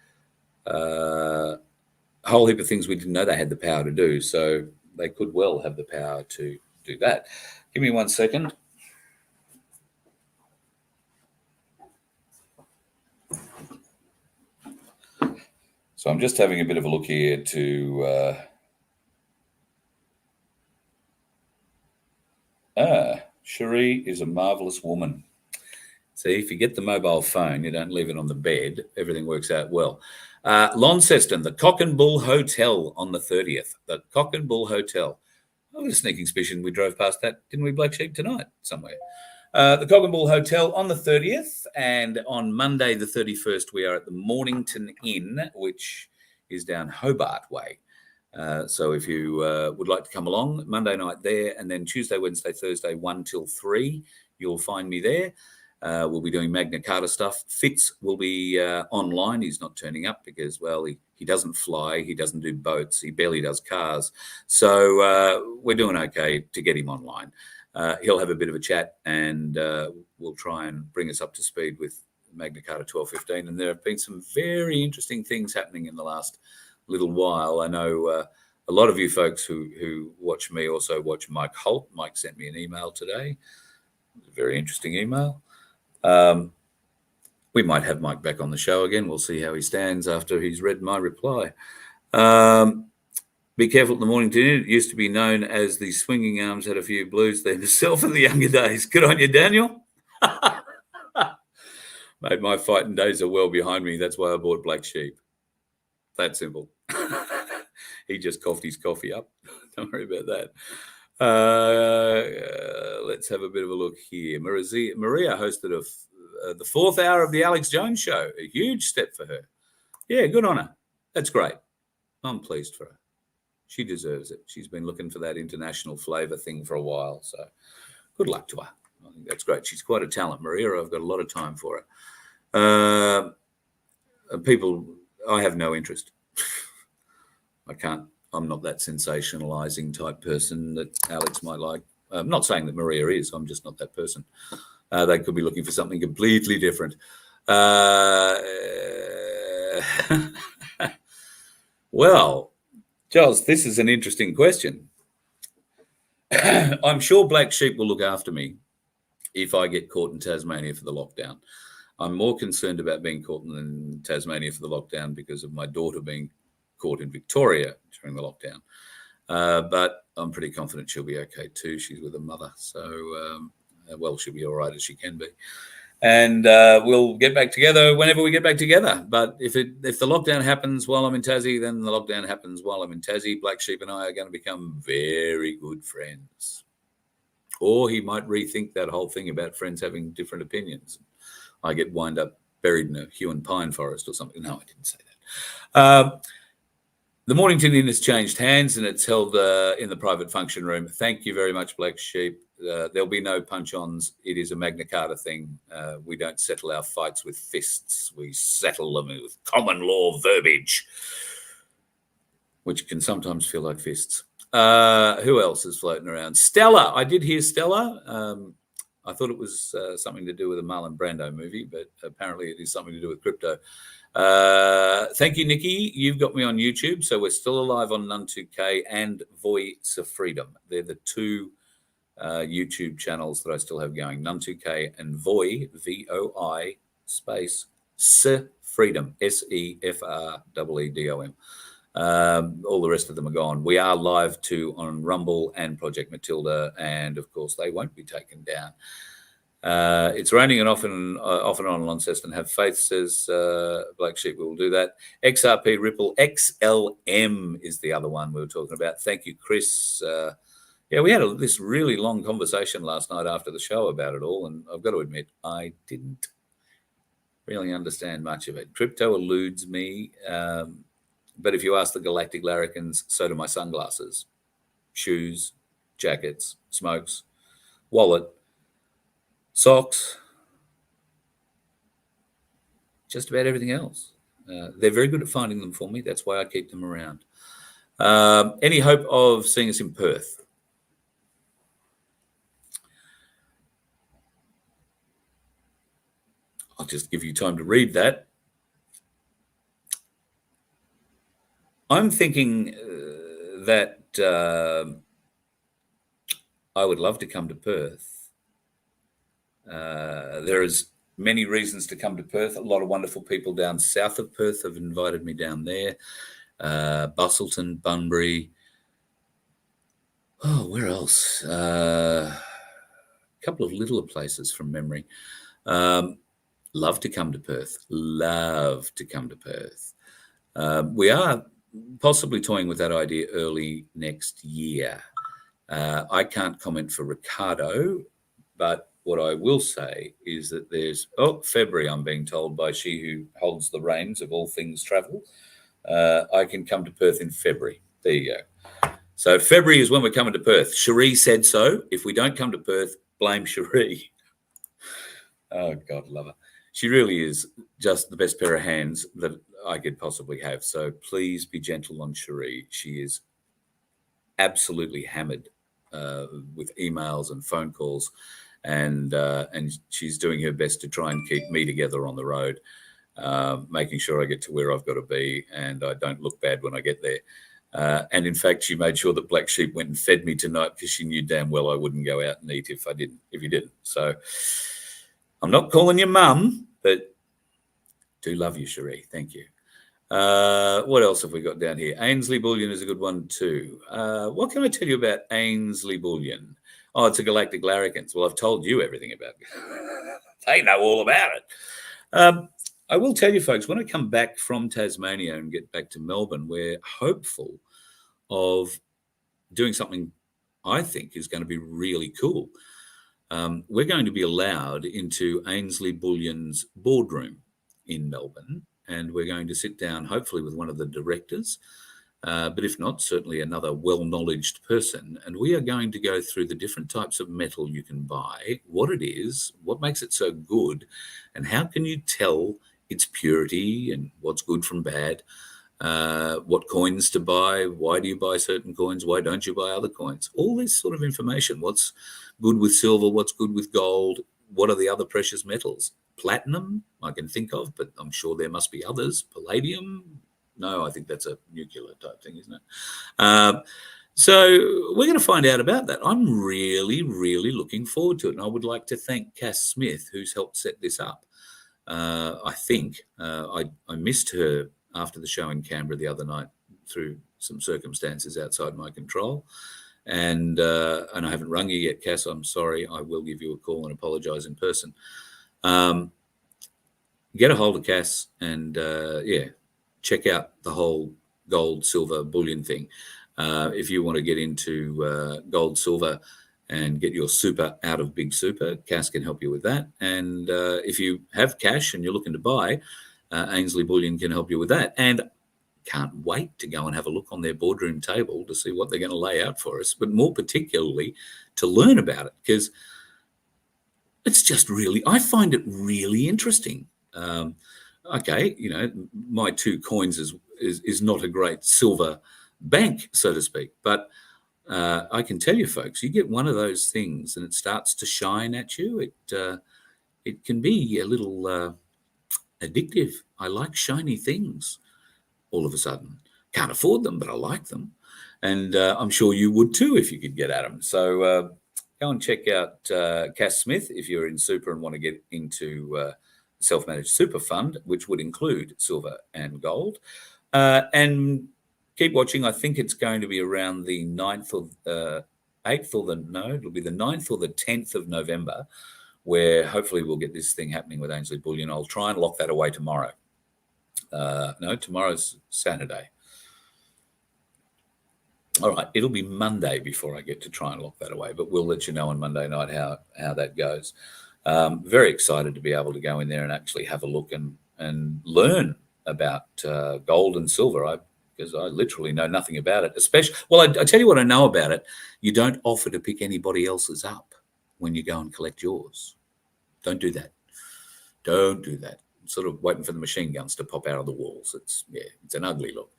a whole heap of things we didn't know they had the power to do. So they could well have the power to do that. Give me 1 second. So I'm just having a bit of a look here to Cherie is a marvellous woman. See, if you get the mobile phone, you don't leave it on the bed, everything works out well. Launceston, the Cock and Bull Hotel on the 30th. The Cock and Bull Hotel. I was a sneaking suspicion we drove past that, didn't we, Black Sheep, tonight somewhere? The Cock and Bull Hotel on the 30th, and on Monday the 31st we are at the Mornington Inn, which is down Hobart Way. So if you would like to come along, Monday night there, and then Tuesday, Wednesday, Thursday, 1 till 3, you'll find me there. We'll be doing Magna Carta stuff. Fitz will be online. He's not turning up because, well, he doesn't fly. He doesn't do boats. He barely does cars. So we're doing okay to get him online. He'll have a bit of a chat, and we'll try and bring us up to speed with Magna Carta 1215. And there have been some very interesting things happening in the last little while. I know a lot of you folks who watch me also watch Mike Holt. Mike sent me an email today. A very interesting email. We might have Mike back on the show again. We'll see how he stands after he's read my reply. Be careful at the Mornington Inn. It used to be known as the Swinging Arms, had a few blues there himself in the younger days. Good on you, Daniel. Mate, my fighting days are well behind me. That's why I bought Black Sheep. That simple. He just coughed his coffee up. Don't worry about that. Let's have a bit of a look here. Maria hosted the 4th hour of the Alex Jones Show. A huge step for her. Yeah, good on her. That's great. I'm pleased for her. She deserves it. She's been looking for that international flavour thing for a while. So good luck to her. I think that's great. She's quite a talent, Maria. I've got a lot of time for her. People, I have no interest. I can't. I'm not that sensationalizing type person that Alex might like. I'm not saying that Maria is. I'm just not that person. They could be looking for something completely different. Well, Giles, this is an interesting question. I'm sure Black Sheep will look after me if I get caught in Tasmania for the lockdown. I'm more concerned about being caught in Tasmania for the lockdown because of my daughter being caught in Victoria during the lockdown. But I'm pretty confident she'll be okay too. She's with her mother. So, well, she'll be all right as she can be. And we'll get back together whenever we get back together. But if the lockdown happens while I'm in Tassie, then the lockdown happens while I'm in Tassie. Black Sheep and I are going to become very good friends. Or he might rethink that whole thing about friends having different opinions. I get wind up buried in a hue and pine forest or something. No, I didn't say that. The Mornington Inn has changed hands and it's held in the private function room. Thank you very much, Black Sheep. There'll be no punch-ons. It is a Magna Carta thing. We don't settle our fights with fists. We settle them with common law verbiage, which can sometimes feel like fists. Who else is floating around? Stella. I did hear Stella. I thought it was something to do with a Marlon Brando movie, but apparently it is something to do with crypto. Thank you, Nikki. You've got me on YouTube, so we're still alive on None2K and Voice of Freedom. They're the two YouTube channels that I still have going. None2K and Voi, VOI space Freedom, SEFREEDOM. All the rest of them are gone. We are live too on Rumble and Project Matilda, and of course they won't be taken down. It's raining and off and on Launceston. Have faith, says Black Sheep. We will do that. XRP Ripple XLM is the other one we were talking about. Thank you, Chris. Yeah, we had this really long conversation last night after the show about it all, and I've got to admit I didn't really understand much of it. Crypto eludes me, but if you ask the Galactic Larrikins, so do my sunglasses, shoes, jackets, smokes, wallet, socks, just about everything else. They're very good at finding them for me. That's why I keep them around. Any hope of seeing us in Perth? I'll just give you time to read that. I'm thinking that I would love to come to Perth. There is many reasons to come to Perth. A lot of wonderful people down south of Perth have invited me down there. Bustleton, Bunbury. Oh, where else? A couple of littler places from memory. Love to come to Perth. Love to come to Perth. We are possibly toying with that idea early next year. I can't comment for Ricardo, but what I will say is that there's, February, I'm being told by she who holds the reins of all things travel. I can come to Perth in February. There you go. So February is when we're coming to Perth. Cherie said so. If we don't come to Perth, blame Cherie. Oh, God, love her. She really is just the best pair of hands that I could possibly have. So please be gentle on Cherie. She is absolutely hammered with emails and phone calls, and she's doing her best to try and keep me together on the road, making sure I get to where I've got to be and I don't look bad when I get there. And in fact, she made sure that Black Sheep went and fed me tonight because she knew damn well I wouldn't go out and eat if you didn't. So I'm not calling you mum, but do love you, Cherie. Thank you. What else have we got down here? Ainsley Bullion is a good one too. What can I tell you about Ainsley Bullion? Oh, it's a Galactic Larrikins. Well, I've told you everything about it. They know all about it. I will tell you, folks, when I come back from Tasmania and get back to Melbourne, we're hopeful of doing something I think is going to be really cool. We're going to be allowed into Ainsley Bullion's boardroom in Melbourne, and we're going to sit down, hopefully, with one of the directors, but if not, certainly another well-knowledged person, and we are going to go through the different types of metal you can buy, what it is, what makes it so good, and how can you tell its purity and what's good from bad, what coins to buy, why do you buy certain coins, why don't you buy other coins, all this sort of information, what's good with silver, what's good with gold, what are the other precious metals. Platinum, I can think of, but I'm sure there must be others. Palladium, no, I think that's a nuclear type thing, isn't it? So we're going to find out about that. I'm really, really looking forward to it. And I would like to thank Cass Smith, who's helped set this up. I think I missed her after the show in Canberra the other night through some circumstances outside my control. And I haven't rung you yet, Cass. I'm sorry. I will give you a call and apologise in person. Get a hold of Cass and, check out the whole gold, silver, bullion thing. If you want to get into gold, silver, and get your super out of Big Super, Cass can help you with that. And if you have cash and you're looking to buy, Ainsley Bullion can help you with that. And can't wait to go and have a look on their boardroom table to see what they're going to lay out for us, but more particularly to learn about it, because it's just really, I find it really interesting. Okay, my 2 coins is not a great silver bank, so to speak, but I can tell you, folks, you get one of those things and it starts to shine at you. It can be a little addictive. I like shiny things. All of a sudden, can't afford them, but I like them, and I'm sure you would too if you could get at them. So go and check out Cass Smith if you're in super and want to get into self-managed super fund, which would include silver and gold. And keep watching. I think it's going to be around the 9th or 8th or it'll be the 9th or the 10th of November, where hopefully we'll get this thing happening with Ainsley Bullion. I'll try and lock that away tomorrow. No, tomorrow's Saturday. All right, it'll be Monday before I get to try and lock that away, but we'll let you know on Monday night how that goes. Very excited to be able to go in there and actually have a look and learn about gold and silver. Because I literally know nothing about it. I tell you what I know about it. You don't offer to pick anybody else's up when you go and collect yours. Don't do that. Don't do that. Sort of waiting for the machine guns to pop out of the walls. It's an ugly look.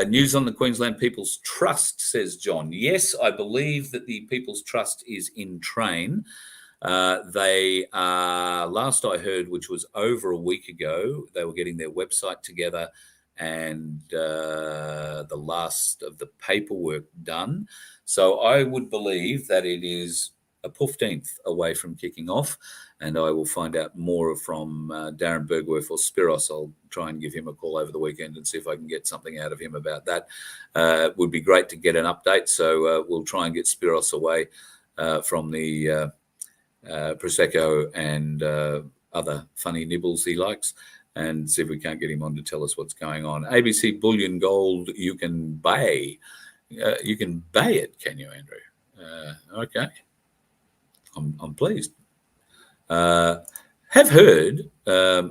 News on the Queensland People's Trust, says John. Yes, I believe that the People's Trust is in train. They are, last I heard, which was over a week ago, they were getting their website together and the last of the paperwork done. So I would believe that it is a 15th away from kicking off, and I will find out more from Darren Bergwerf or Spiros. I'll try and give him a call over the weekend and see if I can get something out of him about that. It would be great to get an update, so we'll try and get Spiros away from the Prosecco and other funny nibbles he likes, and see if we can't get him on to tell us what's going on. ABC Bullion Gold, you can buy. You can buy it, can you, Andrew? Okay. I'm pleased. Have heard, I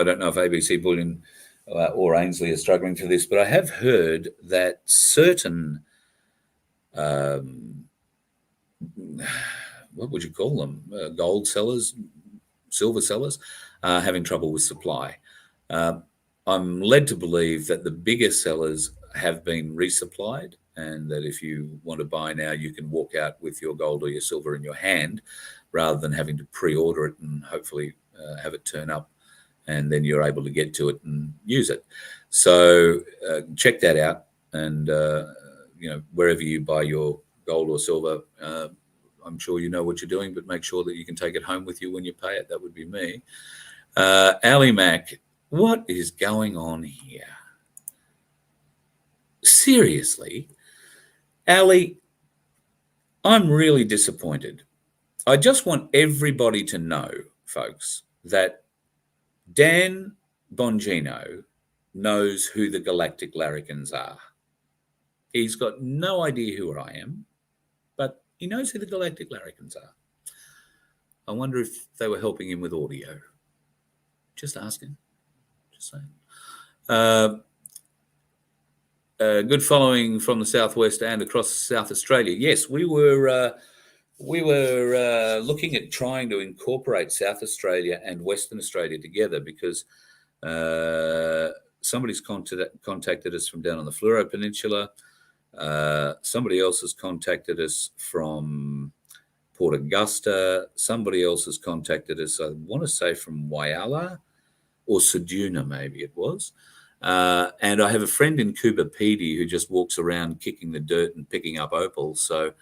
don't know if ABC Bullion or Ainsley are struggling for this, but I have heard that certain, what would you call them, gold sellers, silver sellers, are having trouble with supply. I'm led to believe that the bigger sellers have been resupplied, and that if you want to buy now, you can walk out with your gold or your silver in your hand rather than having to pre-order it and hopefully have it turn up, and then you're able to get to it and use it. So check that out, and wherever you buy your gold or silver, I'm sure you know what you're doing, but make sure that you can take it home with you when you pay it. That would be me. Ali Mac, what is going on here? Seriously, Ali, I'm really disappointed. I just want everybody to know, folks, that Dan Bongino knows who the Galactic Larrikins are. He's got no idea who I am, but he knows who the Galactic Larrikins are. I wonder if they were helping him with audio. Just asking. Just saying. Good following from the southwest and across South Australia. Yes, we were looking at trying to incorporate South Australia and Western Australia together, because somebody's contacted us from down on the Fleurieu Peninsula. Somebody else has contacted us from Port Augusta. Somebody else has contacted us, I want to say, from Whyalla or Ceduna, maybe it was. And I have a friend in Coober Pedy who just walks around kicking the dirt and picking up opal. So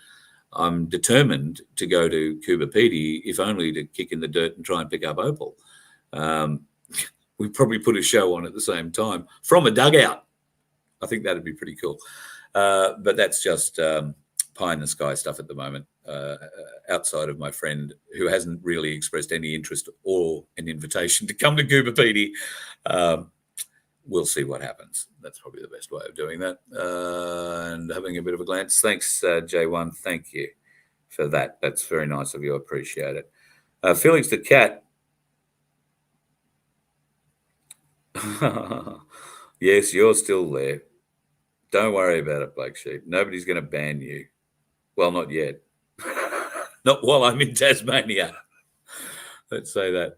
I'm determined to go to Coober Pedy, if only to kick in the dirt and try and pick up opal. We probably put a show on at the same time from a dugout. I think that'd be pretty cool. But that's just pie in the sky stuff at the moment, outside of my friend, who hasn't really expressed any interest or an invitation to come to Coober Pedy. We'll see what happens. That's probably the best way of doing that. And having a bit of a glance. Thanks, J1. Thank you for that. That's very nice of you. I appreciate it. Felix the Cat. Yes, you're still there. Don't worry about it, Black Sheep. Nobody's going to ban you. Well, not yet. Not while I'm in Tasmania. Let's say that.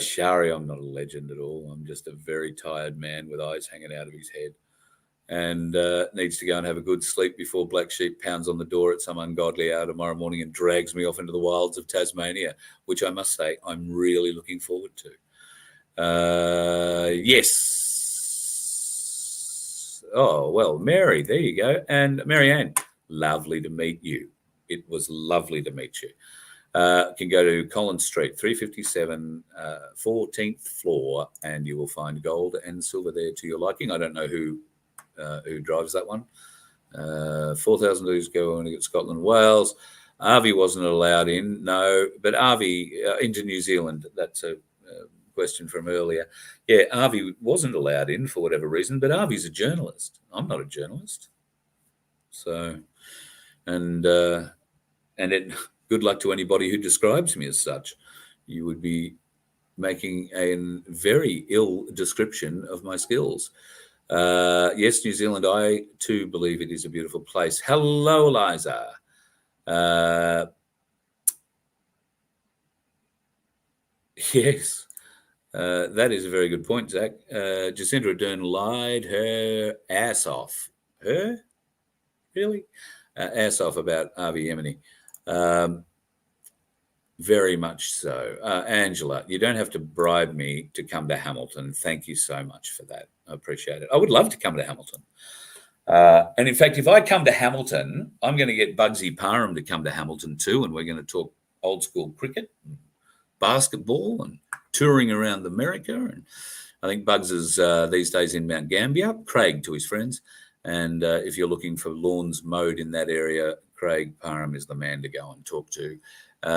Shari, I'm not a legend at all. I'm just a very tired man with eyes hanging out of his head, and needs to go and have a good sleep before Black Sheep pounds on the door at some ungodly hour tomorrow morning and drags me off into the wilds of Tasmania, which I must say I'm really looking forward to. Yes. Oh, well, Mary, there you go. And Marianne, lovely to meet you. It was lovely to meet you. Can go to Collins Street, 357, 14th floor, and you will find gold and silver there to your liking. I don't know who drives that one. 4,000 dues go on to get Scotland, Wales. Avi wasn't allowed in, no, but Avi into New Zealand. That's a question from earlier. Yeah, Avi wasn't allowed in for whatever reason, but Avi's a journalist. I'm not a journalist. So, and it. Good luck to anybody who describes me as such. You would be making a very ill description of my skills. Yes, New Zealand, I too believe it is a beautiful place. Hello, Liza. Yes, that is a very good point, Zach. Jacinda Ardern lied her ass off. Her? Really? Ass off about Avi Yemeni. Very much so. Angela, you don't have to bribe me to come to Hamilton. Thank you so much for that. I appreciate it. I would love to come to Hamilton. And in fact, if I come to Hamilton, I'm going to get Bugsy Parham to come to Hamilton too, and we're going to talk old school cricket, and basketball, and touring around America. And I think Bugs is these days in Mount Gambier, Craig to his friends. And if you're looking for lawns mowed in that area, Craig Parham is the man to go and talk to.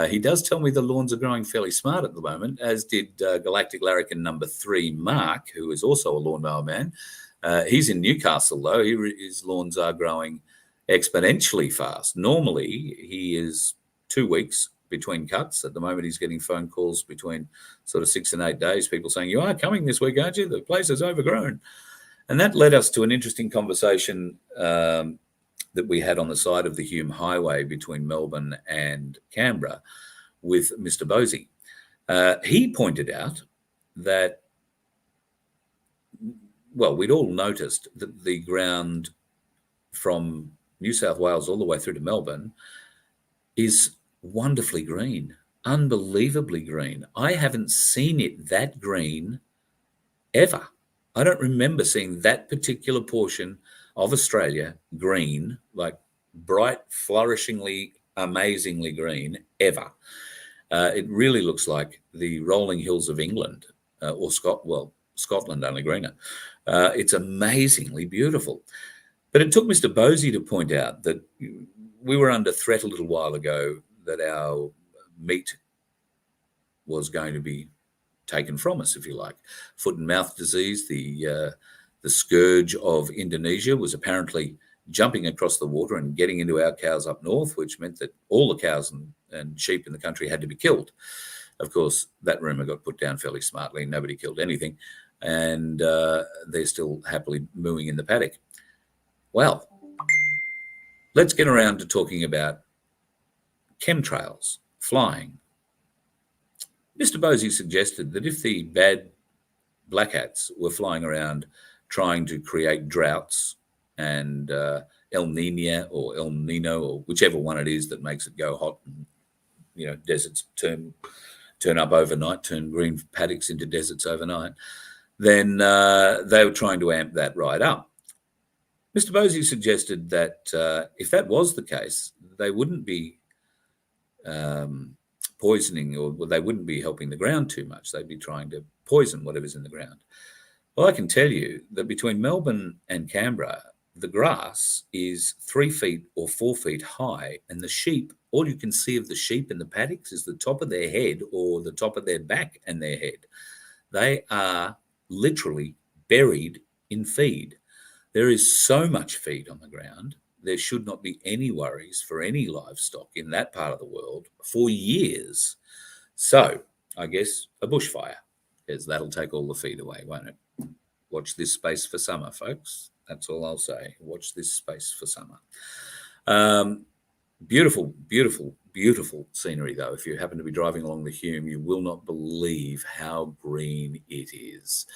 He does tell me the lawns are growing fairly smart at the moment, as did Galactic Larrikin number 3, Mark, who is also a lawnmower man. He's in Newcastle, though. His lawns are growing exponentially fast. Normally, he is 2 weeks between cuts. At the moment, he's getting phone calls between sort of 6 and 8 days, people saying, you are coming this week, aren't you? The place is overgrown. And that led us to an interesting conversation that we had on the side of the Hume Highway between Melbourne and Canberra with Mr. Bosey. He pointed out that, well, we'd all noticed that the ground from New South Wales all the way through to Melbourne is wonderfully green, unbelievably green. I haven't seen it that green ever. I don't remember seeing that particular portion of Australia green, like bright, flourishingly, amazingly green, ever. It really looks like the rolling hills of England or Scotland, only greener. It's amazingly beautiful. But it took Mr. Bosey to point out that we were under threat a little while ago that our meat was going to be taken from us, if you like. Foot and mouth disease, the scourge of Indonesia, was apparently jumping across the water and getting into our cows up north, which meant that all the cows and sheep in the country had to be killed. Of course, that rumour got put down fairly smartly. Nobody killed anything. And they're still happily mooing in the paddock. Well, let's get around to talking about chemtrails, flying. Mr. Bosey suggested that if the bad black hats were flying around trying to create droughts and El Nino or El Nino or whichever one it is that makes it go hot and, you know, deserts turn up overnight, turn green paddocks into deserts overnight, then they were trying to amp that right up. Mr. Bosey suggested that if that was the case, they wouldn't be poisoning, or they wouldn't be helping the ground too much. They'd be trying to poison whatever's in the ground. Well, I can tell you that between Melbourne and Canberra, the grass is 3 feet or 4 feet high, and the sheep, all you can see of the sheep in the paddocks is the top of their head or the top of their back and their head. They are literally buried in feed. There is so much feed on the ground. There should not be any worries for any livestock in that part of the world for years. So I guess a bushfire, because that'll take all the feed away, won't it? Watch this space for summer, folks. That's all I'll say. Watch this space for summer. Beautiful, beautiful, beautiful scenery, though. If you happen to be driving along the Hume, you will not believe how green it is.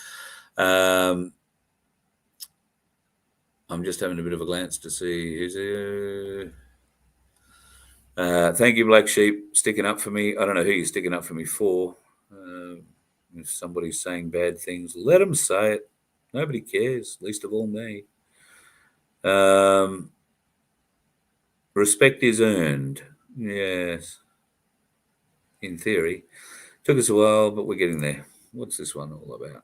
I'm just having a bit of a glance to see who's here. Thank you, Black Sheep, sticking up for me. I don't know who you're sticking up for me for. If somebody's saying bad things, let them say it. Nobody cares, least of all me. Respect is earned. Yes. In theory. Took us a while, but we're getting there. What's this one all about?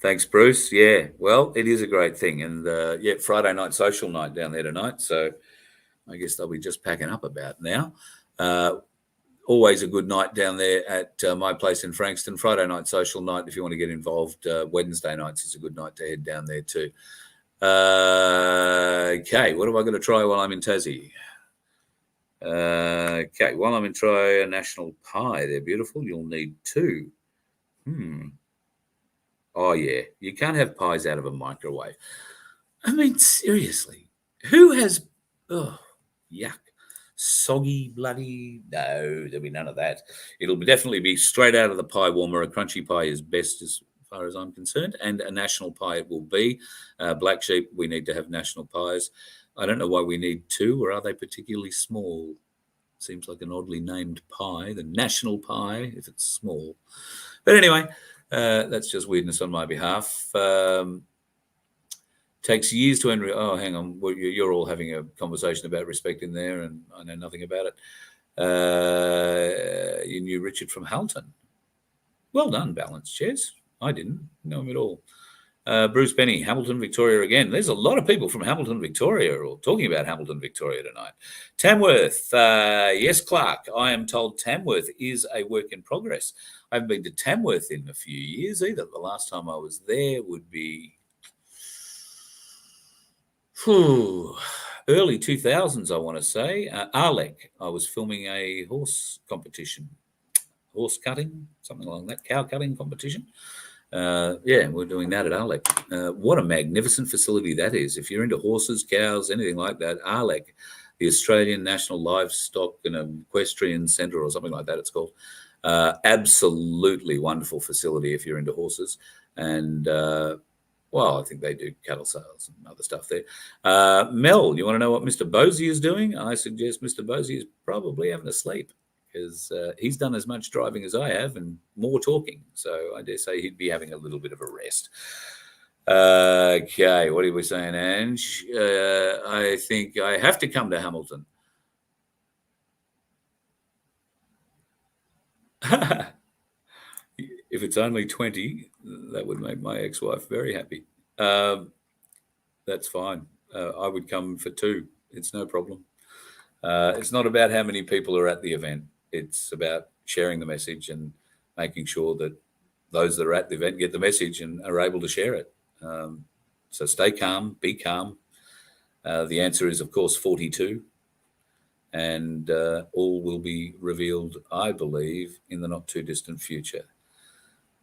Thanks, Bruce. Yeah, well, it is a great thing. And yeah, Friday night social night down there tonight. So I guess they'll be just packing up about now. Always a good night down there at my place in Frankston. Friday night social night, if you want to get involved. Wednesday nights is a good night to head down there too. Okay, what am I going to try while I'm in Tassie? Okay, while I'm in, try a national pie. They're beautiful. You'll need 2. Oh, yeah. You can't have pies out of a microwave. I mean, seriously. Who has... Oh, yuck. Soggy, bloody... No, there'll be none of that. It'll definitely be straight out of the pie warmer. A crunchy pie is best as far as I'm concerned. And a national pie it will be. Black Sheep, we need to have national pies. I don't know why we need two, or are they particularly small? Seems like an oddly named pie, the national pie, if it's small. But anyway, that's just weirdness on my behalf. Takes years to enter. Oh, hang on. Well, you're all having a conversation about respect in there, and I know nothing about it. You knew Richard from Halton. Well done, Balance Chairs. I didn't know him at all. Bruce Benny, Hamilton, Victoria again. There's a lot of people from Hamilton, Victoria, or talking about Hamilton, Victoria tonight. Tamworth, yes, Clark. I am told Tamworth is a work in progress. I haven't been to Tamworth in a few years either. The last time I was there would be early 2000s, I want to say. Arlec, I was filming a horse competition, horse cutting, something like that, cow cutting competition. Yeah, we're doing that at Arlec. What a magnificent facility that is. If you're into horses, cows, anything like that, Arlec, the Australian National Livestock and Equestrian Centre or something like that it's called. Absolutely wonderful facility if you're into horses. And, well, I think they do cattle sales and other stuff there. Mel, you want to know what Mr. Bosey is doing? I suggest Mr. Bosey is probably having a sleep, because he's done as much driving as I have and more talking. So I dare say he'd be having a little bit of a rest. Okay, what are we saying, Ange? I think I have to come to Hamilton. If it's only 20, that would make my ex-wife very happy. That's fine. I would come for 2. It's no problem. It's not about how many people are at the event. It's about sharing the message and making sure that those that are at the event get the message and are able to share it. So stay calm, be calm. The answer is, of course, 42. And all will be revealed, I believe, in the not too distant future.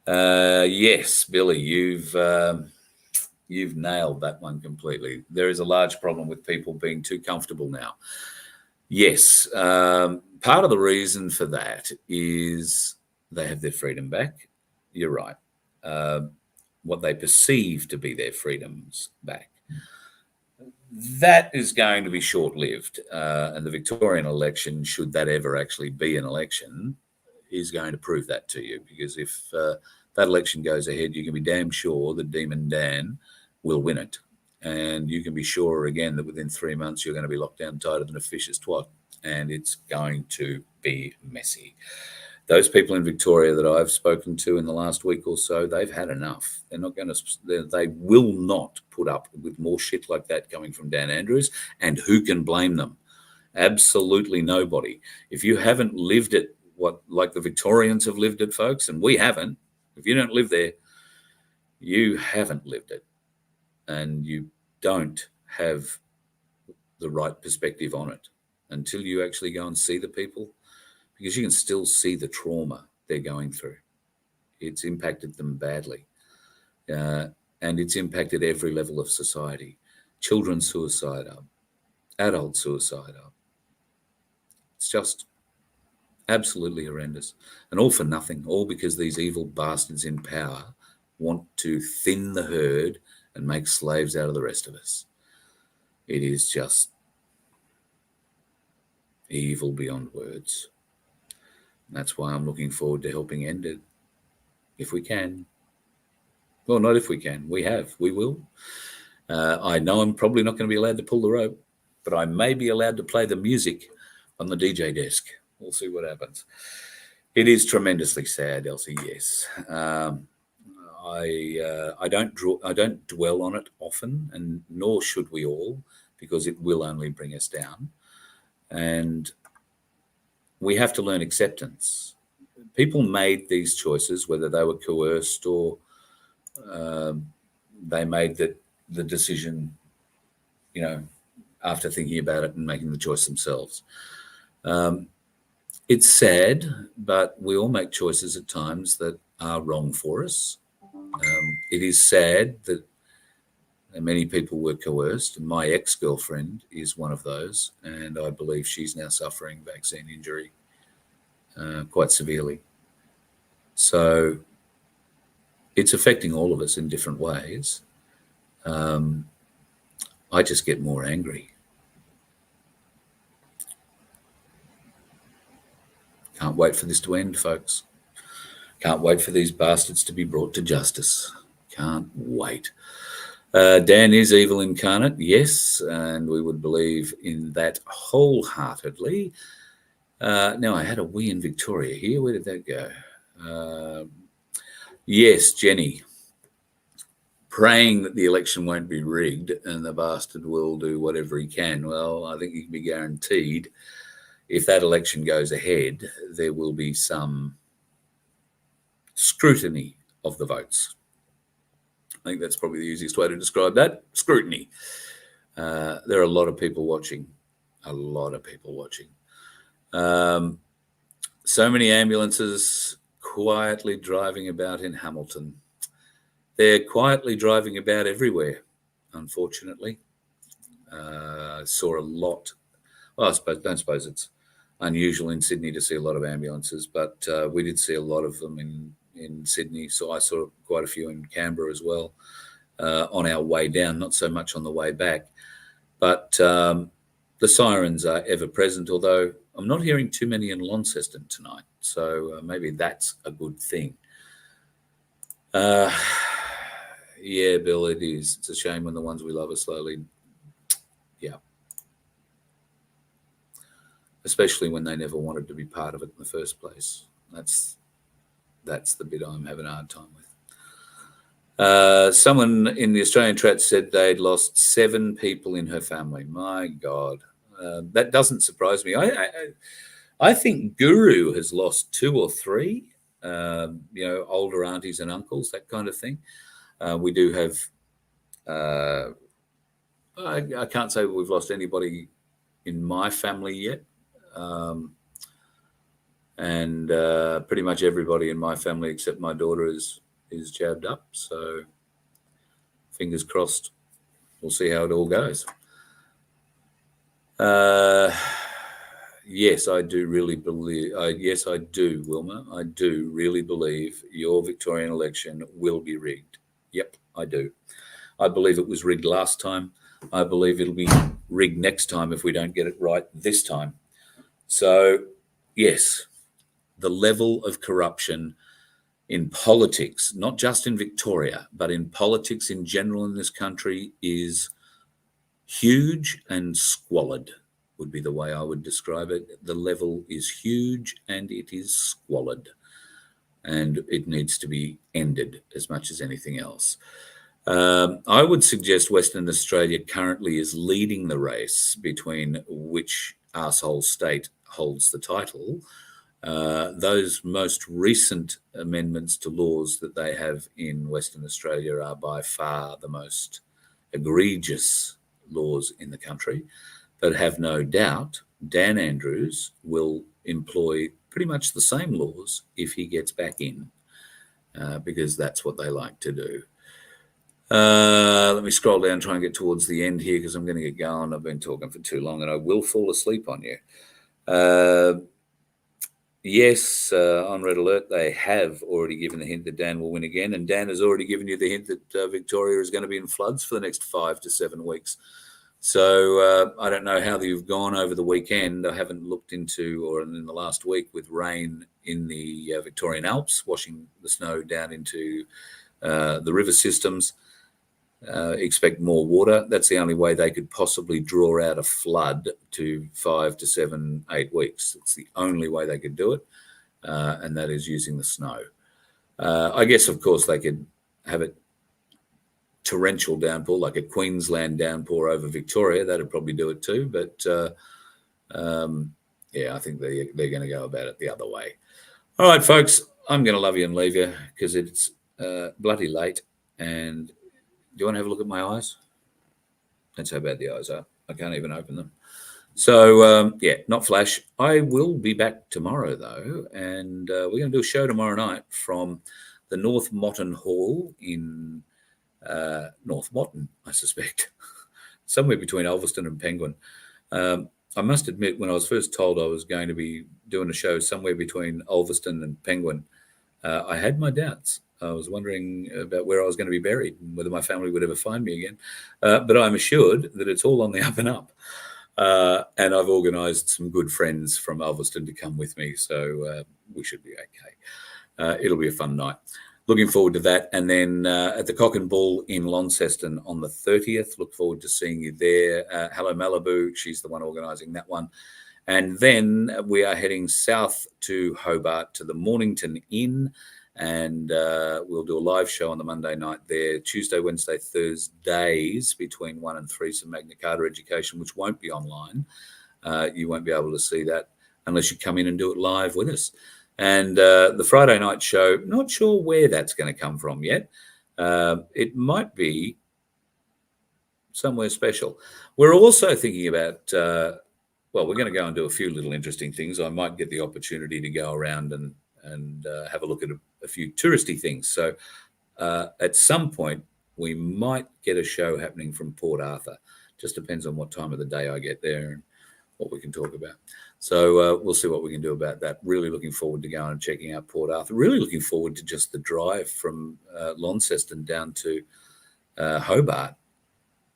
Yes, Billy, you've nailed that one completely. There is a large problem with people being too comfortable now. Yes, part of the reason for that is they have their freedom back. You're right. What they perceive to be their freedoms back. That is going to be short-lived. And the Victorian election, should that ever actually be an election, is going to prove that to you. Because if that election goes ahead, you can be damn sure that Demon Dan will win it. And you can be sure, again, that within 3 months, you're going to be locked down tighter than a fish's twat. And it's going to be messy. Those people in Victoria that I've spoken to in the last week or so, they've had enough. They're not going to, they will not put up with more shit like that coming from Dan Andrews. And who can blame them? Absolutely nobody. If you haven't lived it, like the Victorians have lived it, folks, and we haven't, if you don't live there, you haven't lived it. And you don't have the right perspective on it until you actually go and see the people, because you can still see the trauma they're going through. It's impacted them badly. And it's impacted every level of society. Children's suicide up, adult suicide up. It's just absolutely horrendous. And all for nothing, all because these evil bastards in power want to thin the herd and make slaves out of the rest of us. It is just evil beyond words. And that's why I'm looking forward to helping end it, if we can. Well, not if we can. We will. I know I'm probably not going to be allowed to pull the rope, but I may be allowed to play the music on the DJ desk. We'll see what happens. It is tremendously sad, Elsie, yes. I don't dwell on it often, and nor should we all, because it will only bring us down. And we have to learn acceptance. People made these choices, whether they were coerced or they made the decision, after thinking about it and making the choice themselves. It's sad, but we all make choices at times that are wrong for us. It is sad that many people were coerced, and my ex-girlfriend is one of those, and I believe she's now suffering vaccine injury quite severely. So it's affecting all of us in different ways. I just get more angry. Can't wait for this to end, folks. Can't wait for these bastards to be brought to justice. Can't wait. Dan is evil incarnate, yes, and we would believe in that wholeheartedly. Now, I had a we in Victoria here. Where did that go? Yes, Jenny. Praying that the election won't be rigged and the bastard will do whatever he can. Well, I think you can be guaranteed if that election goes ahead, there will be some scrutiny of the votes. I think that's probably the easiest way to describe that. Scrutiny. There are a lot of people watching. A lot of people watching. So many ambulances quietly driving about in Hamilton. They're quietly driving about everywhere, unfortunately. I saw a lot. Well, I don't suppose it's unusual in Sydney to see a lot of ambulances, but we did see a lot of them in Sydney. So I saw quite a few in Canberra as well on our way down, not so much on the way back. But the sirens are ever present, although I'm not hearing too many in Launceston tonight. So maybe that's a good thing. Yeah, Bill, it is. It's a shame when the ones we love are slowly, yeah. Especially when they never wanted to be part of it in the first place. That's the bit I'm having a hard time with. Someone in the Australian chat said they'd lost 7 people in her family. My God, that doesn't surprise me. I think Guru has lost 2 or 3. Older aunties and uncles, that kind of thing. We do have. I can't say we've lost anybody in my family yet. And pretty much everybody in my family except my daughter is jabbed up. So fingers crossed. We'll see how it all goes. Yes, I do really believe. Yes, I do, Wilma. I do really believe your Victorian election will be rigged. Yep, I do. I believe it was rigged last time. I believe it'll be rigged next time if we don't get it right this time. So, yes, the level of corruption in politics, not just in Victoria, but in politics in general in this country is huge and squalid, would be the way I would describe it. The level is huge and it is squalid, and it needs to be ended as much as anything else. I would suggest Western Australia currently is leading the race between which arsehole state holds the title. Those most recent amendments to laws that they have in Western Australia are by far the most egregious laws in the country, but have no doubt Dan Andrews will employ pretty much the same laws if he gets back in, because that's what they like to do. Let me scroll down, try and get towards the end here because I'm going to get going. I've been talking for too long and I will fall asleep on you. Yes, on Red Alert, they have already given the hint that Dan will win again. And Dan has already given you the hint that Victoria is going to be in floods for the next 5 to 7 weeks. So I don't know how you've gone over the weekend. I haven't looked into, or in the last week, with rain in the Victorian Alps, washing the snow down into the river systems. Expect more water. That's the only way they could possibly draw out a flood to 5 to 7, 8 weeks. It's the only way they could do it, and that is using the snow. I guess, of course, they could have a torrential downpour, like a Queensland downpour over Victoria. That'd probably do it too. But yeah, I think they're going to go about it the other way. All right, folks, I'm going to love you and leave you because it's bloody late. And do you want to have a look at my eyes? That's how bad the eyes are. I can't even open them. So, yeah, not flash. I will be back tomorrow, though, and we're going to do a show tomorrow night from the North Motton Hall in North Motton, I suspect, somewhere between Ulverston and Penguin. I must admit, when I was first told I was going to be doing a show somewhere between Ulverston and Penguin, I had my doubts. I was wondering about where I was going to be buried and whether my family would ever find me again. But I'm assured that it's all on the up and up. And I've organised some good friends from Ulverston to come with me, so we should be okay. It'll be a fun night. Looking forward to that. And then at the Cock and Bull in Launceston on the 30th, look forward to seeing you there. Hello Malibu, she's the one organising that one. And then we are heading south to Hobart to the Mornington Inn, and we'll do a live show on the Monday night there. Tuesday, Wednesday, Thursdays between 1 and 3, some Magna Carta education, which won't be online. You won't be able to see that unless you come in and do it live with us. And the Friday night show, not sure where that's going to come from yet. It might be somewhere special. We're also thinking about, well, we're going to go and do a few little interesting things. I might get the opportunity to go around and have a look at a few touristy things. So at some point, we might get a show happening from Port Arthur. Just depends on what time of the day I get there and what we can talk about. So we'll see what we can do about that. Really looking forward to going and checking out Port Arthur. Really looking forward to just the drive from Launceston down to Hobart.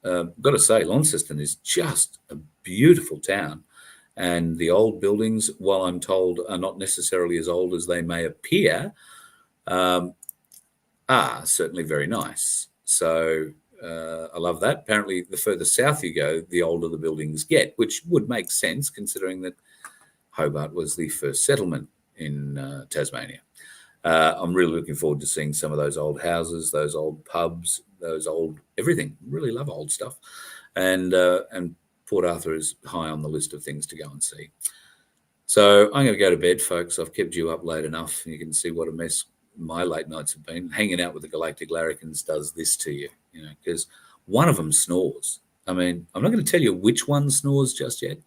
Got to say, Launceston is just a beautiful town. And the old buildings, while I'm told are not necessarily as old as they may appear, are certainly very nice. So I love that. Apparently, the further south you go, the older the buildings get, which would make sense considering that Hobart was the first settlement in Tasmania. I'm really looking forward to seeing some of those old houses, those old pubs, those old everything. Really love old stuff. And Port Arthur is high on the list of things to go and see. So I'm going to go to bed, folks. I've kept you up late enough. You can see what a mess my late nights have been. Hanging out with the Galactic Larrikins does this to you, because one of them snores. I mean, I'm not going to tell you which one snores just yet,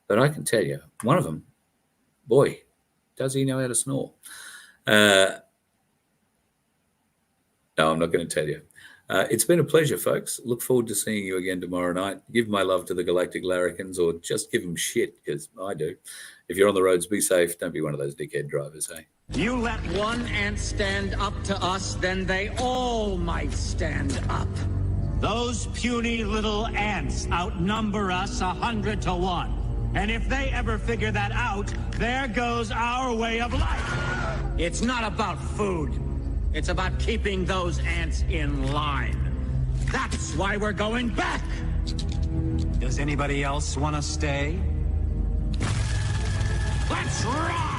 but I can tell you one of them, boy, does he know how to snore. No, I'm not going to tell you. It's been a pleasure, folks. Look forward to seeing you again tomorrow night. Give my love to the Galactic Larrikins, or just give them shit, because I do. If you're on the roads, be safe. Don't be one of those dickhead drivers, hey? You let one ant stand up to us, then they all might stand up. Those puny little ants outnumber us 100 to 1. And if they ever figure that out, there goes our way of life. It's not about food. It's about keeping those ants in line. That's why we're going back. Does anybody else want to stay? Let's rock!